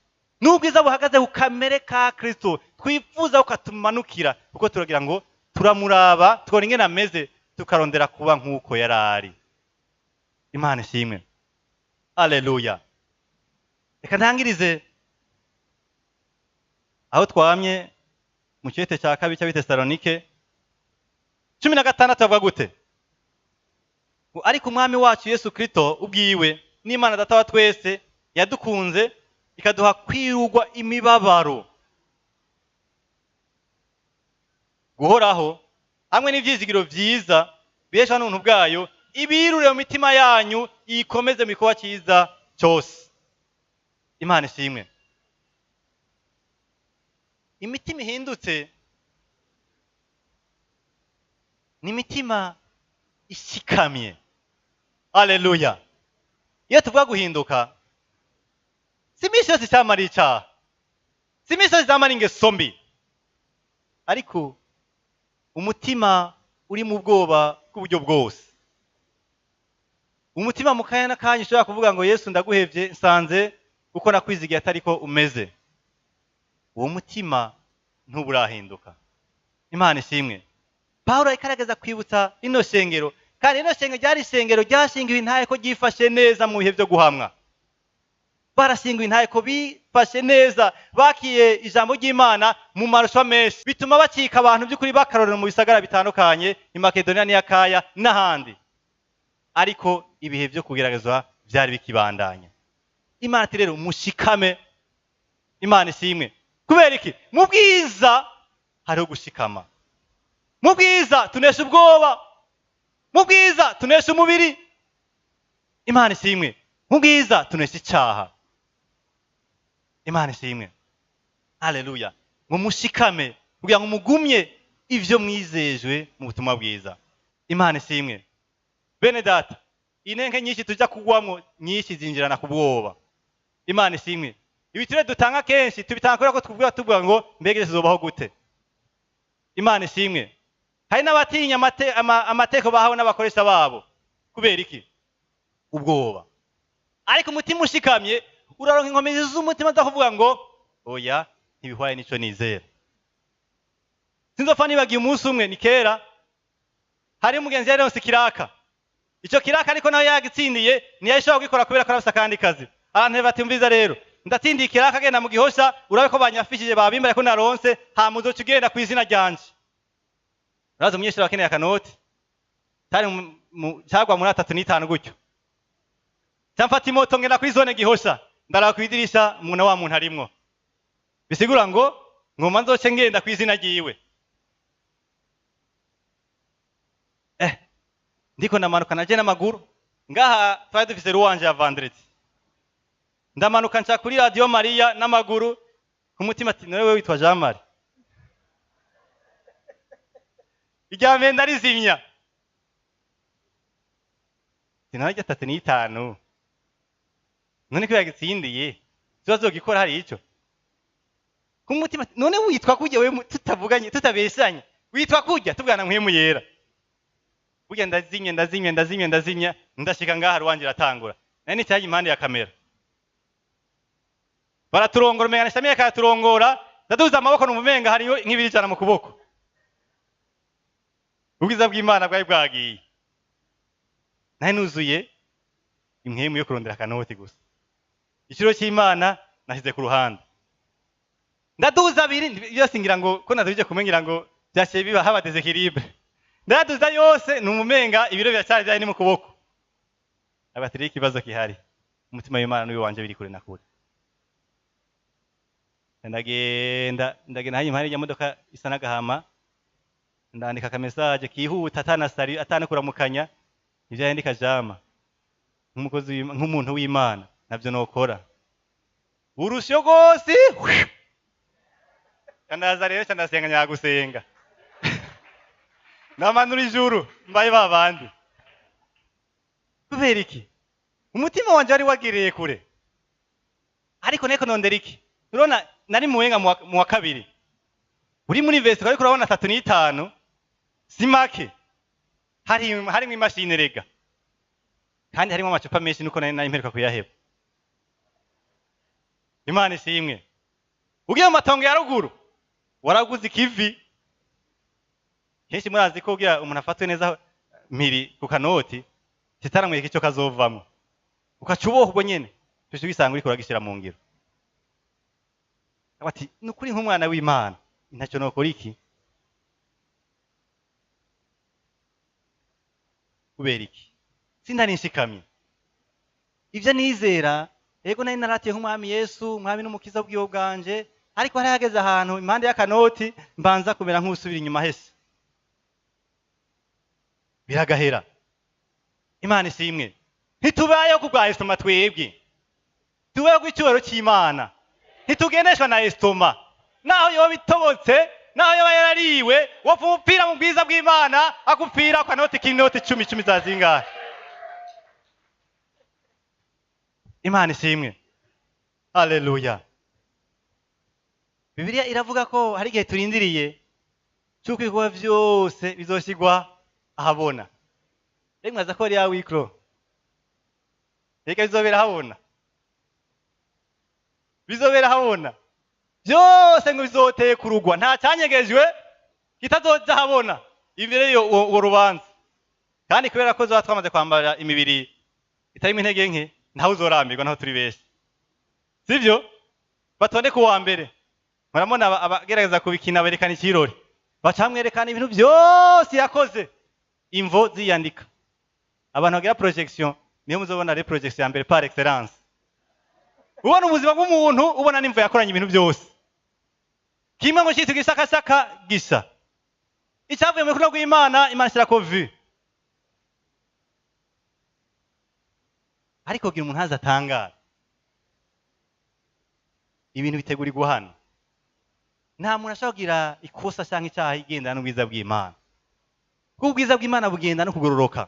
n'ubwiza buhagaze ku kamere ka Kristo twifuza ko katumanukira kuko turagira ngo turamuraba tukabona ingene ameze tukarondera kuba nk'uko yari ari. Imana ishimwe. Haleluya. Reka ntangirize aho twamye mu cyete cya kabiri cy'Abitesalonike 16 avuga gute? Ariko umwami wacu Yesu Kristo ubwiwe n'Imana Data wa twese yadukunze ikaduha kwirugwa imibabaro guhoraho hamwe n'ivyizigiro vyiza bihesha n'ubuntu bwayo ibirure mu mitima yanyu ikomeze mu gikorwa cyiza cyose. Imana ishimwe. Imitima ihindutse ni imitima ishikamye. Haleluya. Iyo tuvuga guhinduka si iminsi yose icyamara icyaha, si iminsi yose icyamara ingeso mbi, ariko umutima uri mu bwoba bw'uburyo bwose, umutima mu kanya n'akanya ushobora kuvuga ngo Yesu ndaguhevye nsanze uko nakwizigiye atari ko umeze, uwo mutima ntuburahinduka. Imana ishimwe. Pawulo ikarageza kwibutsa ino shengero, kandi ino shengero ryari ishengero ryashingiwe intahe ko ryifashe neza mu bihe byo guhamwa. Barashingiwe intahe ko bifashe neza, bakiye ijambo ry'Imana mu marusha menshi, bituma bacika abantu by'ukuri bakarorera mu bisagara bitandukanye, i Makedoniya n'Akaya n'ahandi. Ariko ibihe byo kugeragezwa byari bikibandanya. Imana ati rero mushikame. Imana ishimwe. Kubera iki? Mu bwiza hariho gushikama. Mu bwiza tunesha ubwoba, mu bwiza tunesha umubiri. Imana ishimwe. Mu bwiza tunesha icyaha. Imana ishimwe. Haleluya. Ngo mushikame kugira ngo mugumye ivyo mwizejwe mu butumwa bwiza. Imana ishimwe. Bene data, inenge nyinshi tujya kugwamwo nyinshi zinjirana ku bwoba. Imana ishimwe. Ibitire dutanga kenshi tubitanga kubera ko tuvuga ngo mbege zizobaho gute. Imana ishimwe. Hari n'abatinya amateko bahawe n'abakoresha babo. Kubera iki? Ubwoba. Ariko umutima ushikamye uraronka inkomezi z'umutima ndakuvuga ngo oya ntibihwaye nico nizera. Sinzopfa nibagiye umunsi umwe ni kera hari umugenzi yari yose kiraka. Ico kiraka ariko nawe yagitsindiye ntiyashobora gukora kubera ko arafise akandi kazi. Abantu batumviza rero ndatsindiye kiraka agenda mu gihosha urabe ko banyafishije babimba ko naronse ha muzoca ugenda ku izina ryanje. Uraza umunyeshuri wakeneye akanoti tari cyagwa muri 3 gutyo. Cyamfata imoto ngenda kuri zone gihosha ndaraba kwidirisha muna wa muntu arimwo. Bisigura ngo ngoma nzoce ngenda ku izina ryiwe. Ndiko ndamanuka naje n'amaguru ngaha twari dufise ruwanje ya vendredi. Ndamanuka nca kuri Radio Maria n'amaguru ku mutima ati wewe witwa Jean Marie. Iryame ndarizimya. Sinarya 35. None ko yagitsindiye. Tuzazo gikora hari ico. Ku mutima none witwa kujya wewe tutavuganye tutabesanye. Witwa kujya tubwana nk'emu yera. Burya ndazimya ndashika ngaha ruwanje ratangura. Nani cyaje impande ya kamera. Baraturongora mengana shamye katurongora ndaduza amaboko n'umumenga hariyo nk'ibiri cyane mu kuboko. Ubwiza bw'Imana bwari bwagiye. Nahe nuzuye imwemu yo kurondera kanoti gusa. Ikiro cy'Imana nashyize ku ruhande. Ndaduza abiri byose ngira ngo ko natuje kumengira ngo byashe biba haba deséquilibre. Ndaduza yose n'umumenga ibiro byacyari byari ni mu kuboko. Abatiri ikibazo kihari. Umutima w'Imana n'uyu wanje biri kure na kure. Ndagenda hayi impari ya modoka isa n'agahama. Ndandika ka message kihuta atana kuramukanya ivyo yandika jama nk'umukozi nk'umuntu w'Imana navyo nokora urusyo gose kandaza rero cyandasenga nyagusenga namanura ijuru mbaye babandi kubera iki umutima wanje ari wagiriye kure ariko neko nondera iki urona nari muwenga mu wa kabiri uri muri vesti ariko urabona 35 simake harimo imashini rega kandi harimo amacupa menshi nuko nari imperuka kuyaheba. Imana ishimwe. ugiye mu matongo ya ruguru waraguze ikivi. Kenshi murazi ko ugira umuntu afatwe neza miri ku kanoti kitaramwereka icyo kazovamo, ukacuboha ubwo nyene cyo wisanga uriko uragishyira mu ngiro. Ati nukuri nk'umwana w'Imana ntacyo nokora iki? Kubera iki? Sindari nshikamye ivyo nizera. Ego nari naratiye nk'umwami Yesu, umwami n'umukiza w'ubwiyo bwanje, ariko hari hageze ahantu impande y'akanoti mbanza kumera nk'usubira inyuma hese, biragahera. Imana ishimwe. Ntitubayeho ku bwa esitoma twebwe, tubayeho ku icyubahiro cy'Imana. Ntitugendeshwa na esitoma, naho yoba bitobotse, naho yoba yarariwe, wopfa umupira mu bwiza bw'Imana akupfira ku kanoti k'inoti 10 za zingahe. Imana ishimwe. Haleluya. Bibiliya iravuga ko hari igihe turindiriye cyuko ibikorwa byose bizoshigwa ahabona. Mwaza ko ari ya wikro reka bizobera habona, bizobera habona byose ngo bizoteye kurugwa, nta cyanyegejwe kitazoja habona imbere yo rubanza. Kandi kubera ko zo twamaze kwambara imibiri itarimo intege nke, ntaho uzorambirwa naho turi benshi, sivyo? Batonde ku wa mbere muramona abagerageza kubikina berekana ikirori, bacamwerekana ibintu byose yakoze, imvo ziyandika. Abantu bagira projection niyo muzobona re projection ya mbere par excellence. Ubona ubuzima bw'umuntu, ubona n'imvo yakoranye ibintu byose, kimwe ngo cyitwa gisakasaka gisa icyavuye mu rukundo rw'Imana. Imana ishyira ko vu, ariko gira umuntu haza atangara ibintu bitegurirwa hano. Nta muntu ashobora kugira ikosa cyangwa icyaha igendana n'ubwiza bw'Imana, kuko ubwiza bw'Imana bugenda no kugororoka.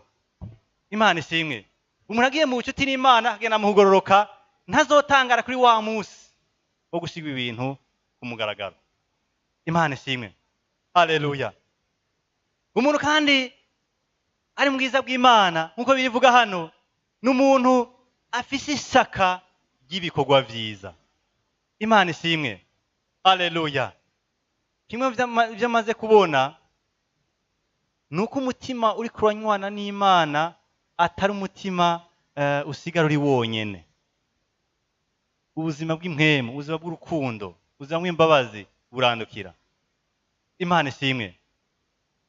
Imana ishimwe. Umuntu agiye mu bucuti n'Imana agenda mu kugororoka, ntazotangara kuri wa munsi wo gushigwa ibintu ku mugaragaro. Imana ishimwe. Haleluya. Umuntu kandi ari mu bwiza bw'Imana nk'uko bivuga hano, n'umuntu afise isaka ry'ibikorwa vyiza. Imana ishimwe. Haleluya. Kimwe byo maze kubona nuko umutima uri kuranywana n'Imana atari umutima usigara uri wonyene. Ubuzima bw'impwemu, ubuzima bw'urukundo, ubuzima bw'imbabazi burandukira. Imana ishimwe.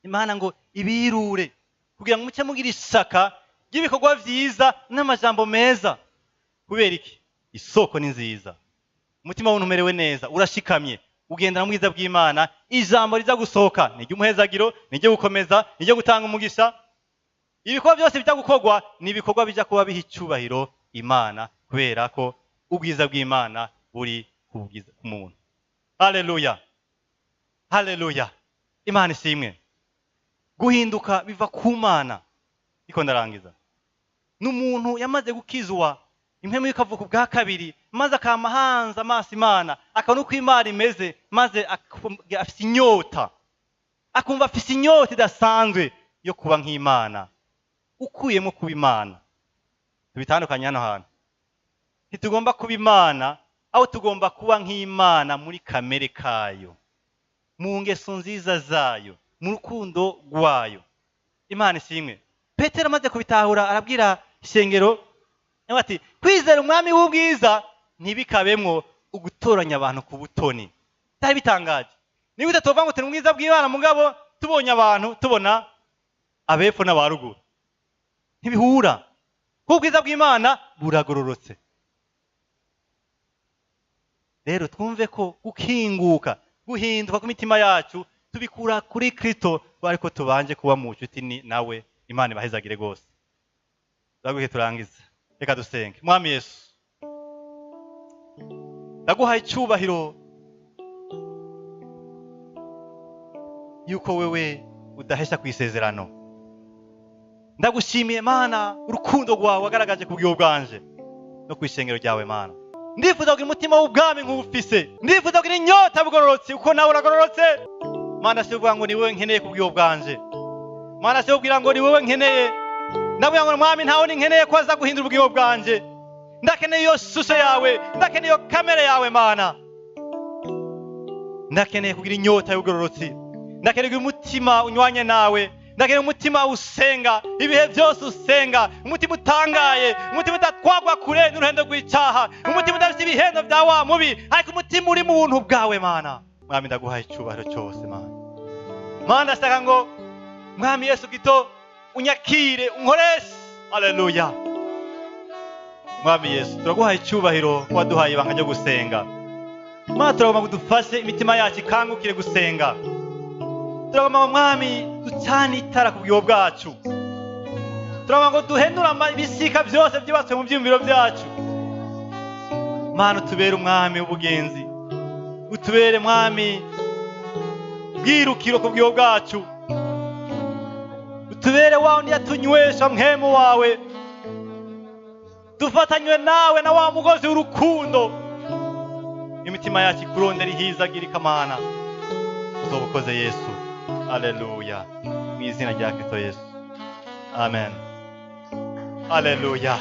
Imana ngo ibirure kugira ngo mucye mugira isaka ry'ibikorwa vyiza n'amajambo meza. Kubera iki? Isoko ni nziza. Umutima w'umuntu umerewe neza, urashikamye, ugendana mu bwiza bw'Imana, ijambo riza gusohoka ni ry'umuhezagiro, ni ryo gukomeza, ni ryo gutanga umugisha. Ibikorwa byose bijya gukorwa ni ibikorwa bijya kuba biha icyubahiro Imana, kubera ko ubwiza bw'Imana buri ku bwiza k'umuntu. Haleluya. Haleluya. Imana ishimwe. Guhinduka biva ku Mana. Iko ndarangiza. N'umuntu yamaze gukizwa impemu y'ikavuka bwa kabiri, maze akamahanza amaso Imana, akabona uko Imana imeze, maze afise inyota, akumva afise inyota idasanzwe yo kuba nk'Imana. Ukuyemo kuba Imana. Tubitandukanye hano hantu. Ntitugomba kuba Imana, aho tugomba kuba nk'Imana muri kamere kayo, mu ngeso nziza zayo, mu rukundo rwayo. Imana ishimwe. Petero amaze kubitahura arabwira ishengero ati kwizera umwami w'ubwiza ntibikabemwo ugutoranya abantu ku butoni. Cyari bitangaje. Niba utatovuga ngo turi mu bwiza bw'Imana mugabo tubonye abantu tubona abepfo n'abaruguru, ntibihura. Kuko ubwiza bw'Imana buragororotse. Rero twumve ko gukinguka, guhinduka ku mitima yacu tubikura kuri Kristo, ariko tubanje kuba mu nshuti nawe. Imana ibahezagire rwose. Ndaguhe turangiza. Reka dusenge. Mwami Yesu, ndaguhaye icyubahiro yuko wewe udahesha ku isezerano. Ndagushimiye Mana urukundo rwawe wagaragaje ku bwiyo bwanje no ku ishengero ryawe Mana. Ndifuza kugira umutima w'ubwami nk'ufise, ndifuza kugira inyota bugororotse uko nawe uragororotse. Mana sivuga ngo ni wewe nkeneye ku bwiyo bwanje, Mana sivugira ngo ni wewe nkeneye. Ndavuga ngo Mwami ntawe ni nkeneye ko aza guhindura ubwiyo bwanje. Ndakeneye iyo shusho yawe, ndakeneye iyo kamere yawe Mana. ndakeneye kugira inyota y'ubugororotsi, ndakeneye umutima unywanye nawe, ndakeneye umutima usenga ibihe byose, usenga umutima utangaye, umutima udatwagwa kure n'uruhendo rw'icyaha, umutima udafite ibihendo bya wa mubi, ariko umutima uri mu buntu bwawe. Mana mwami, ndaguhaye icyubahiro cyose. Mana ndashaka ngo mwami Yesu Kristo unyakire, unkoreshe. Haleluya. Mwami Yesu, turaguhaye icyubahiro ko waduhaye ibanga ryo gusenga. Mana turagomba kudufashe imitima yacu ikangukire gusenga. Turagomba mwami ducane itara ku bwiho bwacu. Turagomba ngo duhenura ibisika byose byubatswe mu byumviro byacu. Mana utubere umwami w'ubugenzi, utubere mwami bwirukiro ku bwiho bwacu, utubere wa wundi yatunywesha mpemu wawe, dufatanywe nawe na wa mugozi w'urukundo, imitima yacu ikurondera ihizagirika. Mana uzoba ukoze Yesu. Haleluya, mu izina rya Kristo Yesu, amen. Haleluya.